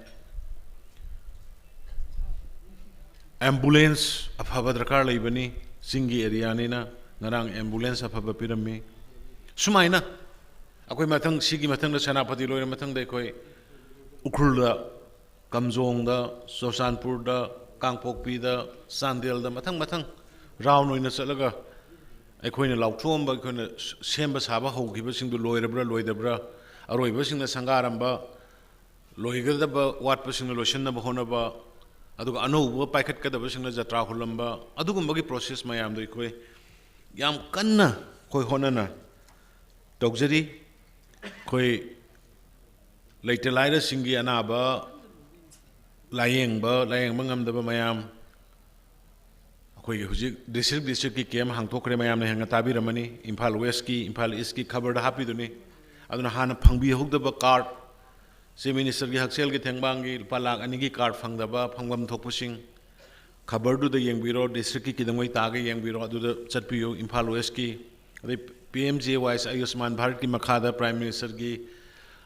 ambulance afaba darkar laibani singi area ni na ngarang ambulance afaba pirami sumaina Akoi matang sigi matang da Senapati loy matang da koi Ukrul da Kamjong da Sosanpur da Kangpokpi da Sandel da matang Rao noy na salaga Ekoi na laukthom ba ekoi na semba saba hogiba sing du loy dabra aroi ba sing na sangaram ba loy ga da ba wat pa sing na lotion na ba hona ba aduga anu ba paikat ka da ba sing na jatra hulam ba adugum ba gi process mayam do ekoi yam kanna koi hona na tokjari Koi later later singi anaba lying mangam the mayam Koi district ki kem hang tokre mayam ne hanga tabi ramani Impal West ki Impal East ki cover da happy duni aduna hana phangbi hok da card se minister ki haksel ki thengbangi palak ani ki card phang da ba phangwam thokpusing cover du da yeng biro district ki kidamoi ta ga yeng biro adu da chatpiyo Impal West ki PMJ wise Ayushman Bharat ki Makhada Prime Minister ki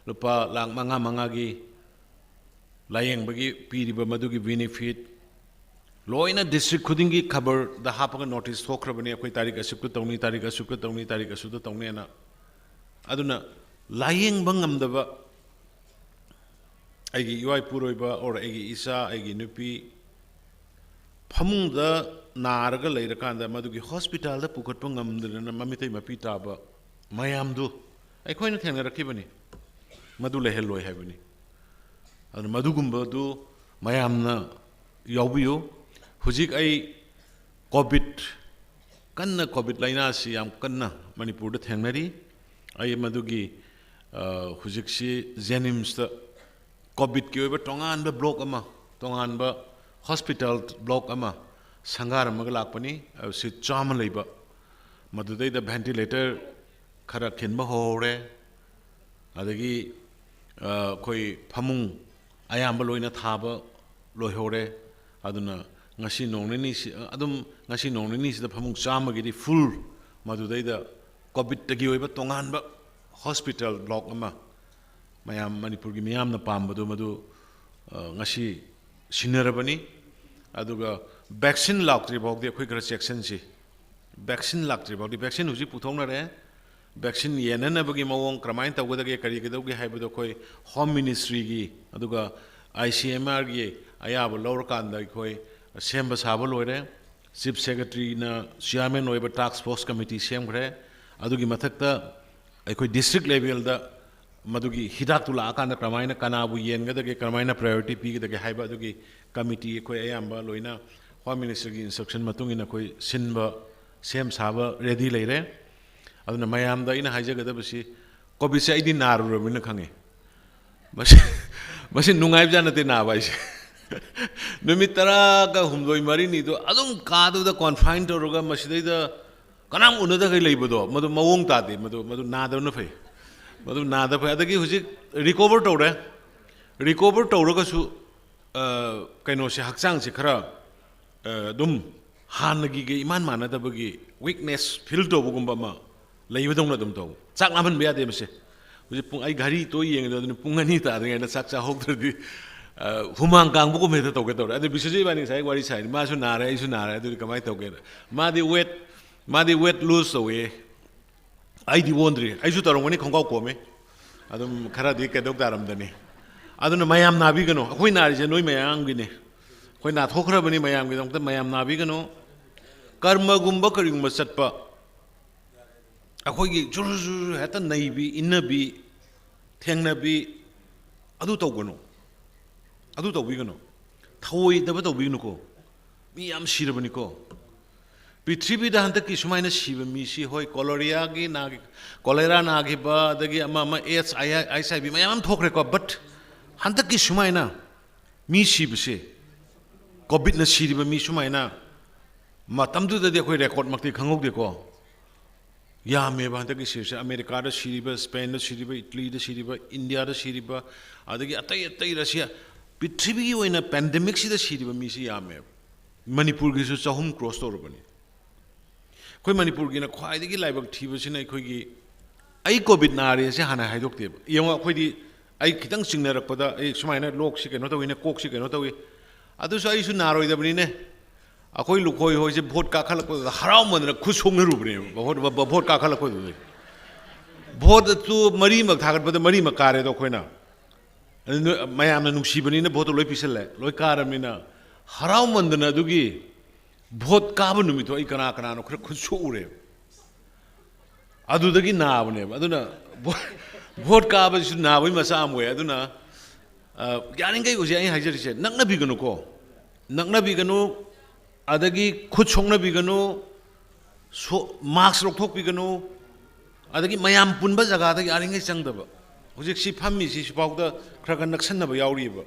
Lupa Lang Manga ki Layang bagi Piriba Madu ki benefit Loina district Kudingi cover the Hapaga notice Hokrabani Akoi Tarik Asukut Toni Tarik Asukut Toni Tarik Asuta Toniana Aduna Layang Bangam Dava Agi UI Puroiba or Agi Isa Agi Nupi Pamung the Naraga later Kanda Maduki Hospital, the Pukatungam, the Mamita Mapitaba, Mayamdu. I quite can Rakibani Madula Hello Heaveni. And Madugumba do Mayamna Yobio, Hujik I Kobit Kanna Kobit Lainasi, am Kanna, Manipur the Tangari, I Madugi Hujiksi Zenims the Kobit Kyoba Tongan the block ama, Tongan ba hospital block ama. Sangara Magalapani, I was sit charm labor. Madudai the ventilator Karakin Mahore Adagi Koi Pamung Ayambaloina Thaba Lohore Aduna ngasi nong ni si adum ngasi nong ni si da phamung chama gi di full madudai da covid ta gi oiba tongan ba hospital block ama mayam manipur gi miyam na pam badu madu ngasi sinarabani aduga vaccine laktri bok de khoi gra section si vaccine laktri bok di vaccine huji puthong na re vaccine yenana bagi mawong kramain tawgada ge kari ge dogi haibado khoi home ministry gi aduga ICMR gi ayaba lawr kan da khoi semba saba loire chief secretary na chairman oiba task force committee semgre adugi mathakta khoi district level da madugi hidak tula akanda kramaina kanabu yenga da ge kramaina priority pi ge haiba adugi committee khoi ayamba loina home ministry gi instruction matungina khoi sinba sem saba ready leire aduna mayam da ina haijagada basi covid se idi naru rabina khange basi nungai jana te na bai numit tara ka humdoi mari ni do adum ka do da confined to roga masidai da kanam unada kai leibodo madu mawong ta de madu na da na phai madu na da phai adagi huji recover to roga su kaino se hakchang se khara dum hanagi ge iman mana da bagi weakness feel to bugumba ma leibadong dum to chak naman be ade mase huji pung ai gari to yeng do pung ani ta de na chak cha hok di humang kang bu ko me to ge to ade bisaji bani sai wari sai ma su na re su na re adu kamai to ge ma di weight lose away ai di wondri ai su tarong ni khongkau ko me adum khara di ke dok daram dani aduna mayam nabi gano khoi na ri je noi mayang gi ne khoi na thokra bani mayam gi dong ta mayam nabi gano karma gumba karing ma satpa अखोगी जुर जुर हेता नईबी इन्नबी थेंगनबी अदु तौगनो अदु तौबिगनो थोई दब तौबिगनो को मी याम सिरबनी को पृथ्वी दा हंतकी सुमाइना सिब मी सि होय कोलोरिया गी नागी कोलेरा नागी बा दगी अमा अमा H I S I B मयाम थोखरे को बट हंतकी सुमाइना मी सिबसे कोविड न सिरिब मी सुमाइना मतमदु दे खोय रेकॉर्ड मक्ति खंगोक दे को यामे बांतकी सिरसे अमेरिका दा सिरिब स्पेन दा सिरिब इटली दा सिरिब इंडिया दा सिरिब अदगी अतै अतै रशिया पृथ्वी ओइना पेंडेमिक सिदा सिरिब मी सि यामे मणिपुर गी सु चहुम क्रॉस तोरबनी खोय मणिपुर गी ना ख्वाइदगी लाइबक थिबसिना खोयगी आई कोविड नारे से हाना हाइदोक्ते यंग खोयदी आई खितंग सिंगनरकपदा आई सुमाइना लोक सि केनो तविना कोक सि केनो तवि अदुसु आई सु नारोइदबनी ने अखोई लुखोई होइसे भोट काखलक हराव मन खुसोंग रुबने भोट काखलक भोट तु मरी मक थागत बद मरी मक कारे दो खोइना मयामना नुसीबनी ने भोट लोइ पिसले लोइ कारमिना हराव मनदना दुगी भोट काब नुमितो आई कना कना नो खर खुसो उरे अदुदगी नाबने अदुना भोट काब सु नाबई मसा आमवे अदुना यानिंगै उजे आई हाजरिसे नकना बिगनु को नकना बिगनु अदगी खुद सोंगना बिगनु मास्क रोकथोक बिगनु अदगी मयाम पुनबा जगह दगी यारिंगै चंगदब हुजिक सि फम्मी सि सुपाउदा खरगा नक्सनब याउरिब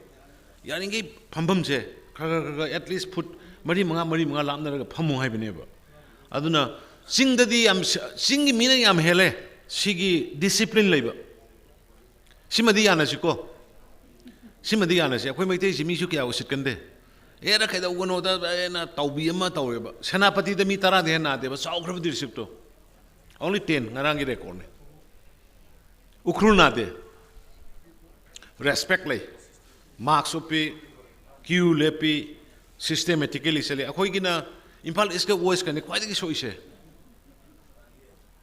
यारिंगै फम्भम से खरगा एटलीस्ट फुट मरी मंगा लामनरगा फमु हाइबनेब अदुना सिंगददी याम सिंगी मीना याम हेले सिगी डिसिप्लिन लेब सिमदि यानसिको सिमदि यानसि अखोय मैतै सि मिसु क्या उसितकंदे एरा खैदौगनो दा ना तौबी अमा तौरेबा सेनापति द मी 10 दे नादेबा साउख्रब दिरसिप्तो only 10 ngarang record ne Ukhrul नादे रेस्पेक्ट ले मार्क्स ओपी क्यू लेपी सिस्टेमेटिकली चले अखोयगिना इम्फाल इसके वॉइस कने ख्वाइदगी सोइसे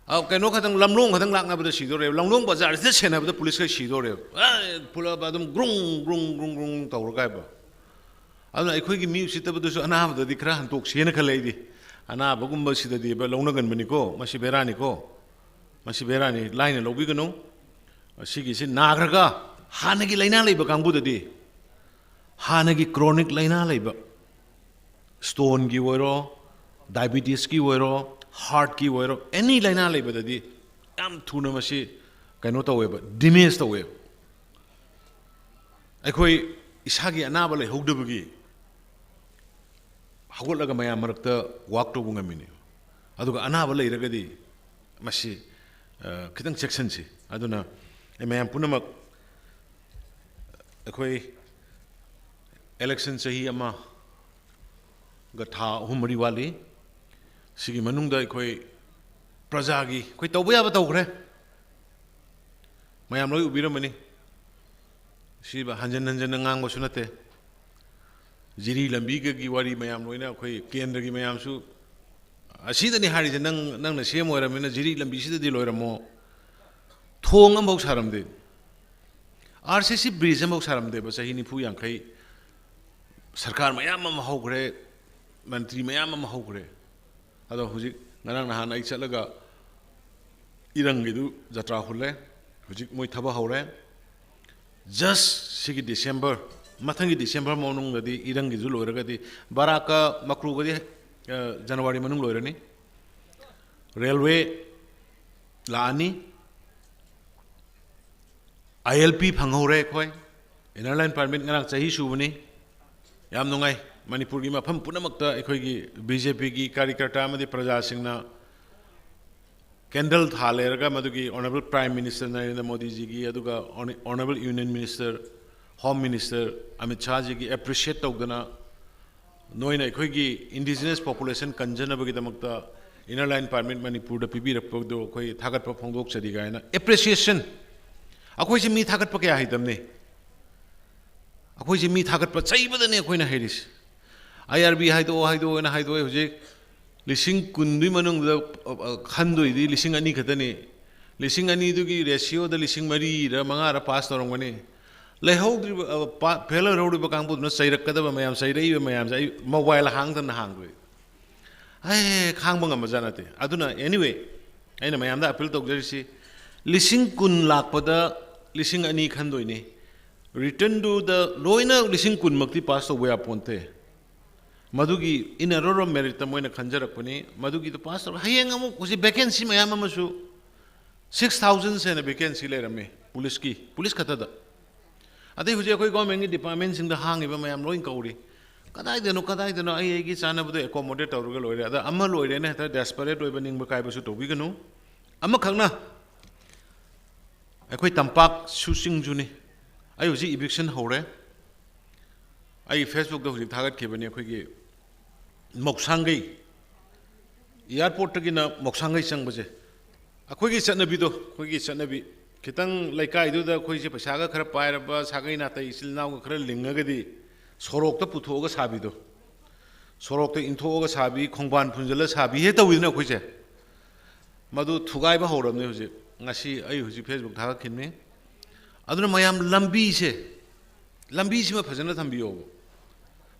आ कनो खतंग लमलोंग खतंग लाकनाबदा सिदोरे लमलोंग बाजार से सेनाबदा पुलिस का सिदोरे पुला बादम ग्रुंग ग्रुंग ग्रुंग ग्रुंग तौरगायबा अदुना अखोयगी मी सितबदसु अनाबददी खरा हंतोक सेना खलैदि अनाबगुंबा सिददी बा लौनगनबनिको मसि बेरानिको मसि बेरानि लाइन लौबिगनो सिगिसे नाग्रगा हानगी लाइना लैबा कांगबुददी हानगी क्रोनिक लाइना लैबा स्टोन की ओइरो डायबिटीज की ओइरो हार्ट की ओइरो एनी लाइना लैबददी याम थुना मसि कनो तवेबा डिमेज तवे अखोय इसागी अनाबा लैहौदबगी हगोलगा मया मरक्ता वाक तो बुंगमिनी अदुगा अनाबा लैरगदी मसि खितंग सेक्शन से अदुना मयाम पुनमक अखोय इलेक्शन सही अमा था अहुम मरी वाली सिगी मनुंगदा अखोई प्रजागी अखोई तौबा याबा तौखरे मयाम लोई उबिरमनी सिबा हंजन हंजन ngangbसु नते जिरी लंबी की वारी मयाम लोइना अखोई केंद्र की मयामसु असीदनी हारिजे नंगना सेम ओरमिना जिरी लंबी सिददी लोइरमो थोंग अमबौ सारमदे आरसीसी ब्रिज अमबौ सारमदे बा सही निफु यांखै सरकार मयाम अम हौग्रे मंत्री मयाम अम हौग्रे अदो हुजिक नरंग नहान आई चलगा इरंगिदु जत्रा हुले हुजिक मोय थबा हौरे जस्ट सिगी डिसेंबर मथंगी डिसेंबर मौनुंगदि इरंगिजु लोइरगदि बाराका मक्रुगदि जनवरी मनुंग लोइरनी रेलवे लानी ILP फंगौरे खोय inner line permit ngana chahi subani yam nungai manipur gi mafam punamakta ekhoi gi BJP gi कार्यकर्ता amadi praja singna candle thaleraga madugi honorable prime minister Narendra Modi ji gi aduga honorable union minister home minister Amit Shah ji gi appreciate tawdana noina ekhoi gi indigenous population kanjanabagi damakta inner line permit manipur da pibirakpdo khoi thagat pa phongdok chadi gaina appreciation अखोई से मी थागत पके आहिदमने अखोई से मी थागत प चैबदने अखोई ना Harris IRB हाइदो ना हाइदो हुजे लिसिंग कुंदुई मनुंग द खंदुई दि लिसिंग अनि खतने लिसिंग अनि दुगी रेशियो द लिसिंग मरी र मंगा र पास तोरंगने लेहौद्रि फेलर रोड ब कांगबु न सैरकदब मयाम सैरई मयाम सै मोबाइल हांगदन हांगवे ए खांगब ngam जानते अदुना एनीवे ऐना मयाम दा अपील तौजरिसि लिसिंग कुन लापदा लिसिंग अनि खंदोइने रिटर्न टू द लोइना लिसिंग कुन मक्ति पास तौबा यापोन्ते मधुगी इन रोरो मेरिट मोइना खंजरकपनि मधुगी तो पास तौ हयेंग अमु कुसि वैकेंसी मयाम अमसु 6000 सेना वैकेंसी लेरमे पुलिस खतदा अदे हुजे अखोई गवर्नमेंट की डिपार्टमेंट सिंग द हांगिबा मयाम लोइन कौरी कदाइदनो आई चानबदो एकोमोडेट तौरगा लोइरे अदा अमा लोइरे ने हता डेस्परेट ओइबा निंगबा काइबसु तौबिगनु अमा खंगना अखोई तंपाक सुसिंगजुनी आई हुजी इविक्शन होरे आई फेसबुक द हुजी थागत खेबनी अखोई मोक्सांगई एयरपोर्ट तगिना मोक्सांगई चंगबजे अखोई चनबीदो अखोई चनबी खितंग लैकाइदुदा अखोई से पैसागा खरा पायरबा सागई नातै इसिलनाव खरा लिंगगदी सोरोक्ता पुथोगा साबीदो सोरोक्ता इंथोगा साबी खोंबान फुंजला साबी हे तविदना अखोई से मधु थुगाइबा होरमने हुजी ngasi ai huji Facebook thaga khinne aduna mayam lambi se ma phajana thambiyo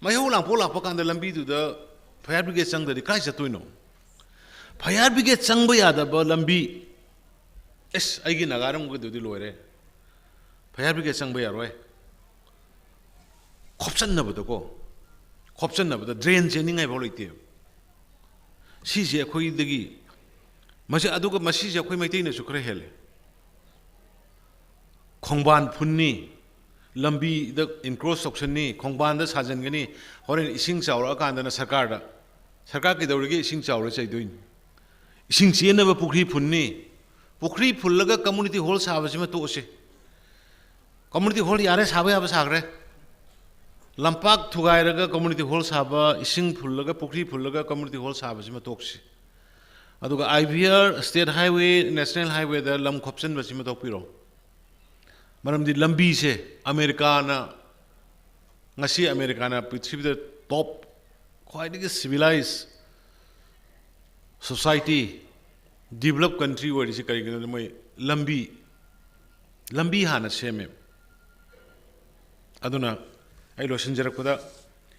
mayo langpo lakpa kanda lambi du da fire brigade chang da kai chatoino fire brigade chang ba yada ba lambi es ai gi nagaram go du loire fire brigade chang ba yaroi khopchan na ba da drain che ningai ba loite si je khoi dagi मसे अदुग मसी जे अखोई मैतै न सुखरे हेले खोंबान फुन्नी लंबी the इनक्रोस तौसननी खोंबान the साजनगनी होरेन इसिंग Chawra कांदना सरकार की दौरगे इसिंग चावरा चैदोइन इसिंग चेनबा पुखरी फुल्लगा community hall साबसिमा तोसे community hall यारे साबा याबा सागरे लंपाक थुगाइरगा कम्युनिटी हॉल साबा इसिंग फुल्लगा पुखरी फुल्लगा कम्युनिटी हॉल साबसिमा तोक्सी अदुगा IVR state highway national highway द लम खोपसन बसिम तोपिरो मरमदि लंबी से अमेरिका पृथ्वी द टॉप ख्वाइदगी सिविलाइज सोसाइटी डेवलप कंट्री ओरिसि करिगनो मै लंबी हाना सेमे अदुना आई लोसनजरकदा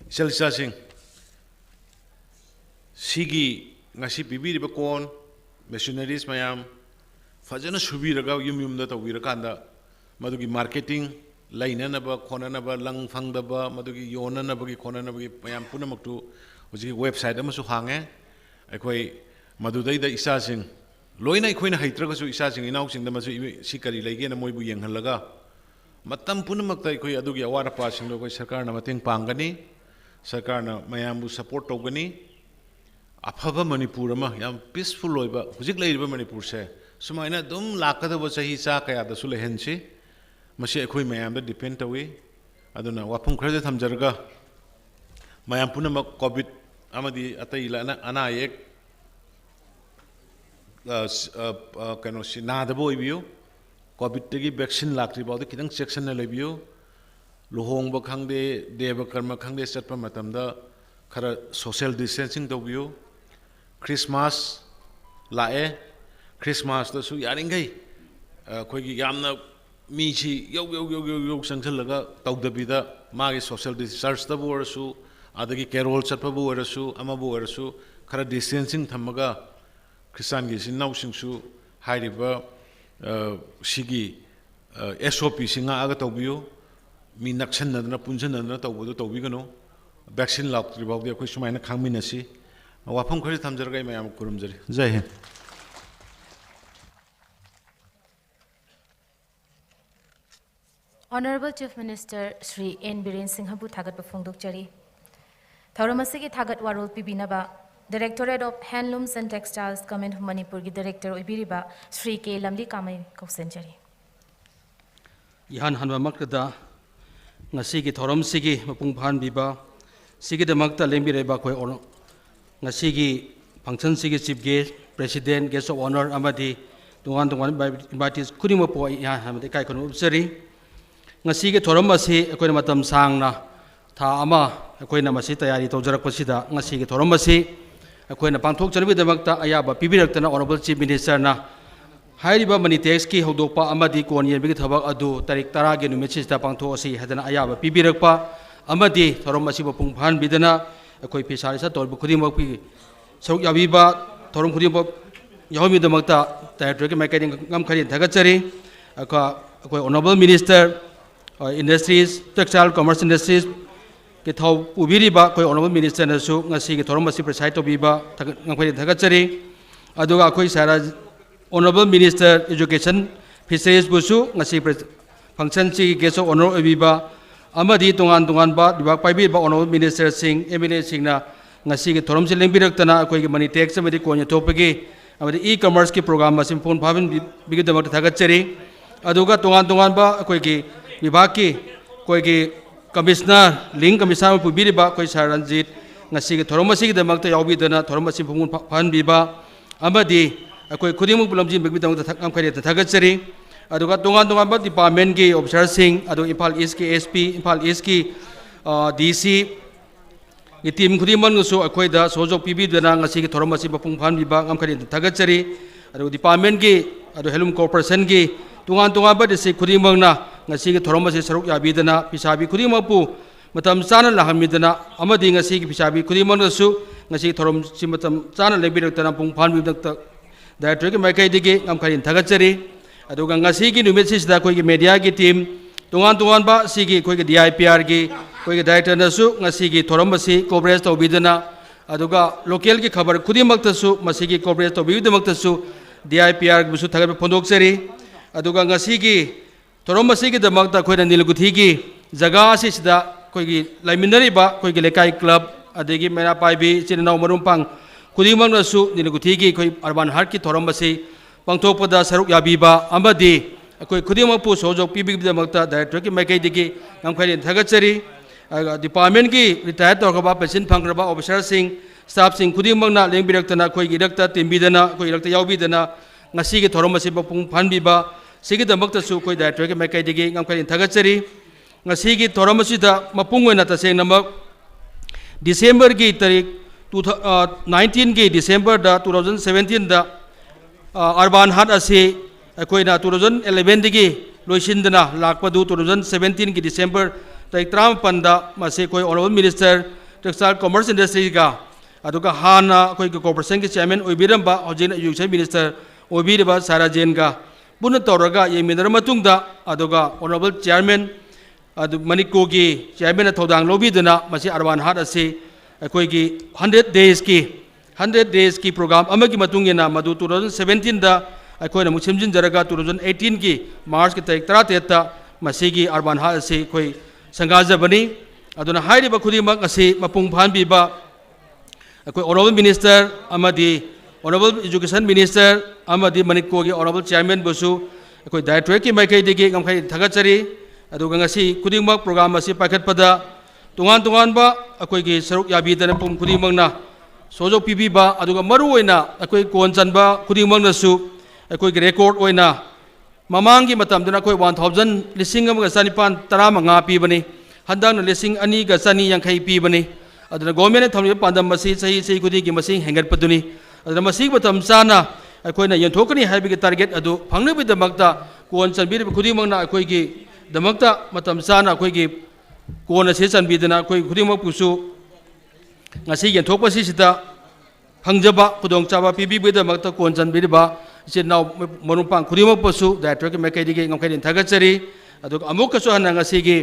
इचलचा सिंह सिगी ngasi pibiriba kon machineries mayam fajana subiraga yum da tawira madugi marketing lainanaba khonanaba lang phangdaba madugi yonanaba gi khonanaba gi mayam punamaktu hoji website amasu hange akhoi madudai da isa sing loina ikhoina haitraga su isa sing inau sing da masu si kari leige na moibu yenghalaga matam punamakta ikhoi adugi awara pa sing lo koi sarkar na mateng pangani sarkar na mayam bu support tawgani अफब मणिपुर याम peaceful हुजिक मणिपुर से सुमाइना दुम लाकदब चाही चा कयादसु लेहनसी मसे अखोई मयाम द डिपेंड तवी अदुना वाफम खरजे थमजरगा मयाम पुनमक covid amadi atai ana ek kano si nadabo ibiyo covid tegi vaccine lakri baw de kitang section na lebiyo luhong ba khangde deba karma khangde chatpa matamda khara social distancing dobiyo Christmas lae Christmas da su yaringai khoi gi yamna mi chi yo sangthal laga tawdabida magi social distancing da bo su adagi carol chatpa bo su ama bo su khara distancing thamaga Christian gi sinau singsu hairiba sigi SOP singa aga tawbiyo mi naksan na punjan na tawbodo tawbigano vaccine laktri bawde khoi sumaina khangminasi wafam khari thamjargai mayam kurumjari jai hind Honorable Chief Minister Shri N. Biren Singh bu thagat pafongdok chari. Thauramasi ki thagat warol pibinaba Directorate of Handlooms and Textiles Government of Manipur ki Director Oibiriba Shri K. Lamli Kamai Kausen chari. Ihan hanwa makda ngasi ki thoram sigi mapung phan biba sigi damakta lembi reba khoi ono ngasi ki function sigi chief guest president guest of honor amadi tungan invitees kurima po ihan hamde kai kono upsari ngasi ki thoram asi akoi matam sangna tha ama akoi na masi tayari tawjarak pasida ngasi ki thoram asi akoi na pangthok chanabi damakta ayaba pibiraktana honorable chief minister na Hairiba mani tax ki hodokpa amadi kon yen bigi thabak adu tarik tara ge numit sista pangtho asi hadana ayaba pibirakpa amadi thorom asi pung phan bidana akoi pisari sa tolbu khudi mak pi saruk yabiba thorom khudi mak yawmi damakta director ke makai ngam khari dhagachari akoi honorable minister industries textile commerce industries ke thau ubiriba koi honorable minister na su ngasi ke thorom asi preside to biba ngam khari dhagachari aduga akoi sara Honorable Minister Education Fisheries Busu ngasi function si guest of honor abiba amadi tungan ba dibak paibi ba Honorable Minister Singh MLA Singh na ngasi ke thorom sileng biraktana akoi ke money tax amadi konya topagi amadi e-commerce ki program masim phone phavin bigidamak thagachari aduga tungan ba akoi ki vibhag ki koi ki commissioner link commissioner pubiri ba koi Saranjit ngasi ke thorom asi damak ta yawbi dana thorom asi phone phan biba amadi akoi khudimuk bulamjin begbi dang thakam khari thagachari aduga tungan ba department ki officer sing adu Impal East ki SP Impal East ki DC ki team khudiman ngusu akoi da sojok PB dana ngasi ki thorom asi bapung phan biba ngam khari thagachari adu department ki adu Helum Corporation ki tungan ba disi khudimang na ngasi ki thorom asi saruk yabi dana pisabi khudimang pu matam chana lahamidana amadi ngasi ki pisabi khudimang ngusu ngasi thorom si matam chana lebirak tana pung phan bidak Director ke makai digi ngam kharin thagachari aduga ngasi ki numit sida koi ki media ki team tungan ba sigi koi ki DIPR ki koi ki director na su ngasi ki thoram basi coverage to bidana aduga local ki khabar khudimak ta su masigi coverage to bidamak ta su DIPR busu thagabe phondok chari aduga ngasi ki thoram basi ki damak ta koi na nilguthi ki jaga si sida koi ki laiminari ba koi ki lekai club adegi mera paibi chinau marumpang Kudimang nasu nilaguthigi koi urban heart ki thoram basi pangthokpada saruk yabiba amadi koi kudimang pu sojok pibigdamakta director ki makai digi ngamkhari thagachari department ki retired torkaba pension phangraba officer sing staff sing kudimang na lengbiraktana koi girakta timbidana koi irakta yawbidana ngasi ki thoram basi pung phanbiba sigi damakta su koi director ki makai digi ngamkhari thagachari ngasi ki thoram basi da mapung oina ta seng namak December ki tarik 19 ki December da 2017 da urban heart ase akoi na 2011 digi loisindana lakpadu 2017 ki December tarik 38 da mase koi honorable minister textile commerce industry ga aduga hana koi ki corporation ki chairman oibiramba hojina education minister oibiriba Sara Jain ga buna toraga yeminara matungda aduga honorable chairman adu maniko ki chairman thodang lobidana mase urban heart ase akoi ki 100 days ki program amagi matungena madu 2017 da akoi na muchimjin jaraga 2018 ki March ki tarik 38 ta masigi urban ha ase koi sangaja bani aduna hairi ba khudi mak ase mapung phan bi ba akoi honorable minister amadi honorable education minister amadi maniko ki honorable chairman bosu akoi director ki maikai digi ngamkhai thagachari aduga ngasi khudi mak program ase pakhat pada tungan ba akoi ki saruk yabi dana pum khudi mak na सोजो पीबीबा अदुगा मरु ओइना अखोई कोन चनबा खुदिमंगनसु अखोई record ओइना ममांगी मतमदना अखोई 1000 लिसिंग अमगा सनिपान तरामंगा पीबनी हंदांग लिसिंग अनी गा Sunny यांखै पीबनी अदुना government थमि पांदम मसी सही सही खुदी की मसिंग हेंगत पदुनी अदुना मसिग मतम चाना अखोइना यंथोकनी हाइबिगे टारगेट अदु फंगनबिदमक्ता कोन चनबिर खुदिमंगना अखोइगी दमक्ता मतम चाना अखोइगी कोन असे चनबिदना अखोइ खुदिमंगपुसु ngasi yen thok pasi sita hangjaba khudong chawa pibi bida makta kon chan biriba se naw marumpang khurima pasu director ke mekai dige ngam khaidin thagachari aduk amuk ka so hana ngasi gi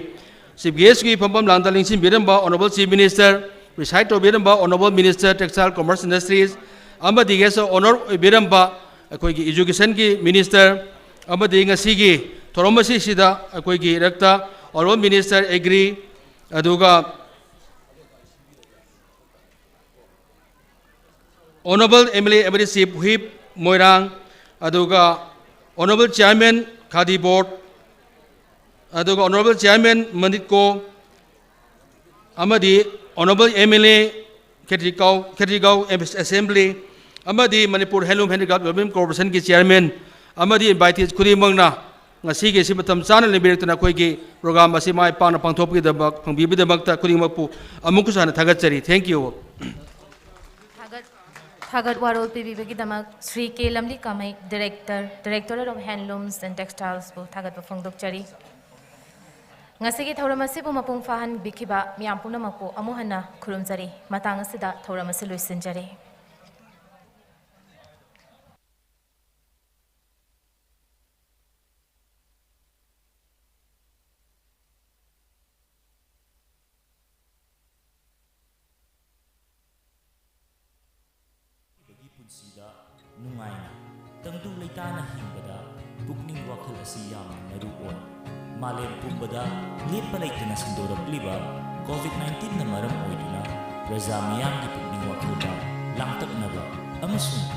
cbs gi phambam langdaling sim biramba honorable chief minister recite to biramba honorable minister textile commerce industries amba dige so honor biramba akoi gi education gi minister amba de ngasi gi thoromasi sida akoi gi rakta honorable minister agri aduga Honorable MLA Emily Chief Whip Moirang, aduga Honorable Chairman Khadi Board, aduga Honorable Chairman Manditko, amadi Honorable MLA Ketrigau Assembly, amadi Manipur Handloom Handicraft Development Corporation ki Chairman, amadi invited Kudimangna, ngasi ge sibatam sana libertana koigi program asi mai pana pangthop ki dabak pangbibi dabakta Kudimapu amukusana thagachari. Thank you. Thagat warol PBB damak Sri K Lamli Kamai Directorate of Handlooms and Textiles bu thagat pafongdok chari ngasigi thauramasi bu mapung fahan bikiba miyam punamaku amuhana khurumjari matang asida thauramasi luisinjari Nungaina, tangdu leitana himbada, pukning wakal asiyam naruon. Malem pumbada, lepa leitana sindorap liba, COVID-19 na maram oidina, razamiyam di pukning wakal ba, langtak na ba, amasung.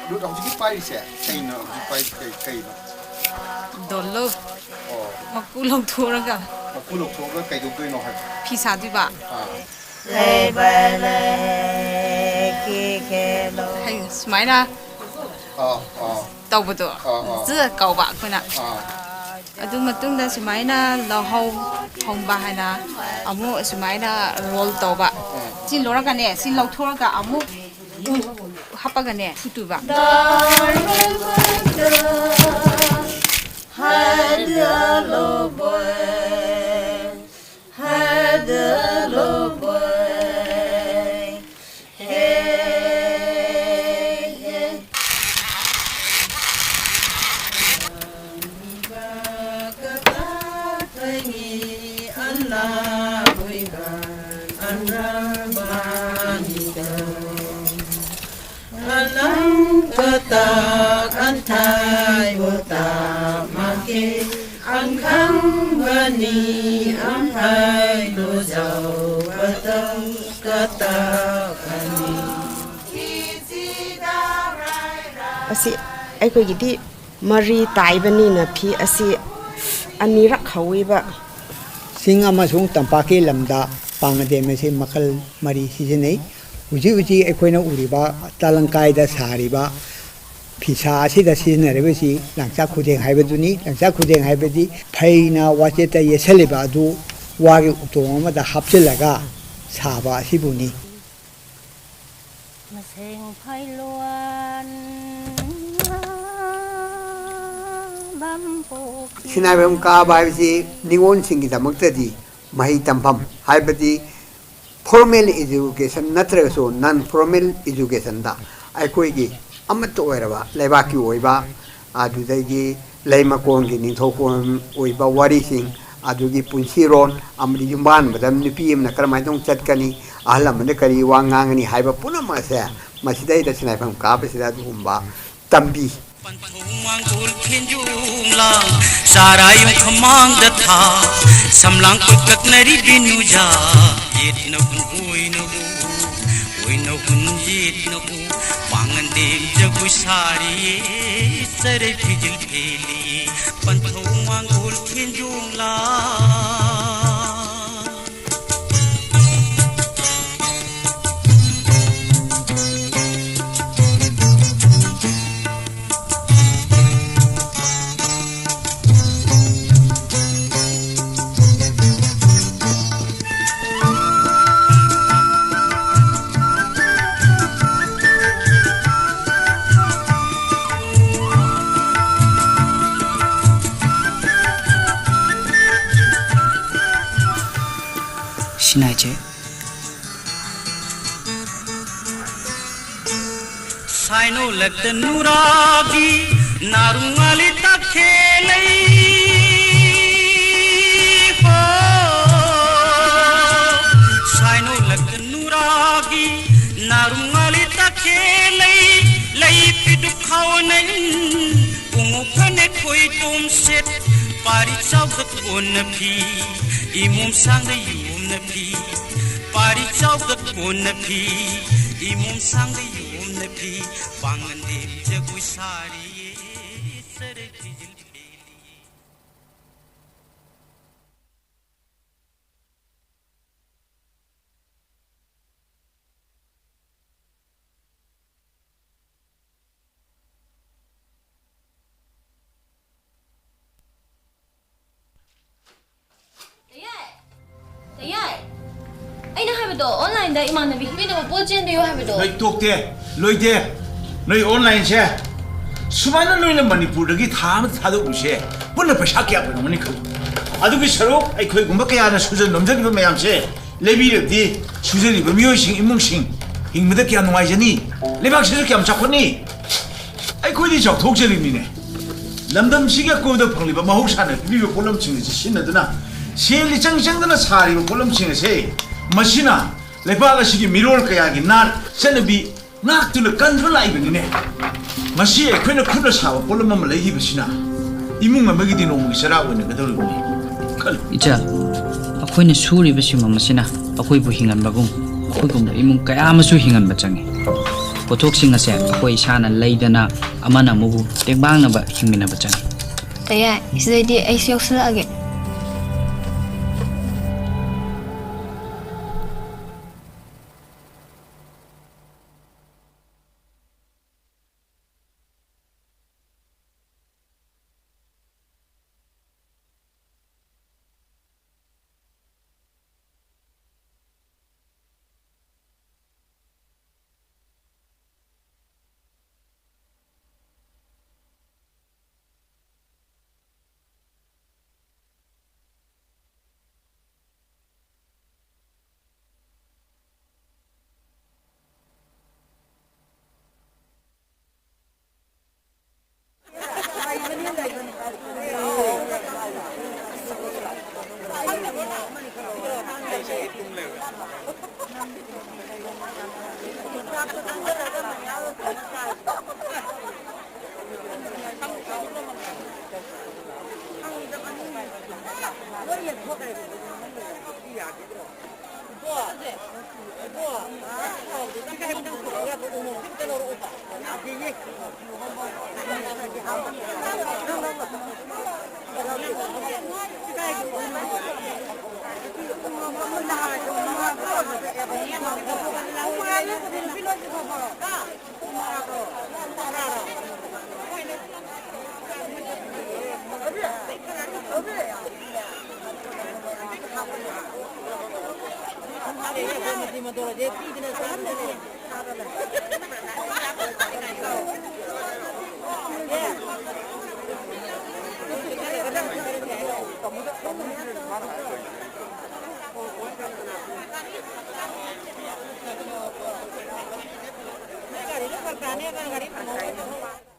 Lúc ông chỉ phải sẽ cây nó phải cây nó dollo oh maku long thuraga mà cô lục số cái cây đúng cây nó hay phisa diba hay smaina tawbado zia kauba kuna adu matungda smaina lohau hongba haina amu smaina roll tawba sin loraga ne sin lau thuraga amu hapaga ne futuba tak antai wota make angkang bani ampai do jau batang kata kani asi aiko gidi mari taibani na phi asi anirak khawiba singa masung tampaki lamda pangade me se makal mari sijenei uji uji aikoina uriba talangkai da sariba phisa asida sijenarebasi langcha khudeng haibaduni langcha khudeng haibadi phaina wacheta yesaliba adu wagi utong amada hapchilaga saba asibuni maseng phailuan sinabem ka baibsi ningon singi damuktadi mahi tampam haibadi formal education natraso non formal education da aikoigi amato oiraba leibaki oiba adudagi leimakon gi ningthokon oiba warising adugi punsiron amri yumban badam nipi amna karmai dong chatkani ahlam ne kari wangangani haiba punama se masidai da sinabem ka basida dumba tambi Mangul khenjung lang sarayung khamang da tha samlang kuk nari binuja yet no hun yet no wangan dem jagu sari sare phijil pheli pantho mangul khenjung lang Sinaje Saino lagda nuragi narungali takhelai ho Saino lagda nuragi narungali takhelai lai pidu khawnai ungu khane khoi tum set pari chawdat onnapi imum sangda yum napi pari chawdat onnapi imum sangda yum napi pangande jagu sari sare phijil 하비도 온라인다 이만나비 비도 뽀진데요 하비도 너희 똑대 너희대 너희 온라인세 수많은 너희는 머니푸르기 다음에 다도 무시해 본래 버샤게 하고 너무니 그 아두기 서로 아이 거기 공부게 하는 수전 넘전이 그 매암세 레비르디 수전이 그 미호싱 인문싱 힘무득게 하는 와이저니 레박시스게 하면 잡고니 아이 거기 저 독재림이네 남담시게 꼬도 방리바 마혹사는 리뷰 볼럼칭에서 신나드나 세일리 짱짱드나 사리고 볼럼칭에서 마시나 레바가 시기 미로올 거야기 날 세네비 낙들을 간들라 이거니네 마시에 그네 큰거 사고 볼럼만 레기버시나 이문가 먹이디 놓은 게 서라고 있는 거들 보니 이자 아코이네 수리버시 마마시나 아코이 부hingan bagum 아코이곰 이문 까야마수 hingan 바짱이 pothoksin ase akoi isana leidana amana mubu tekbang naba hingmina bachang taya isidi ai siokslage Garis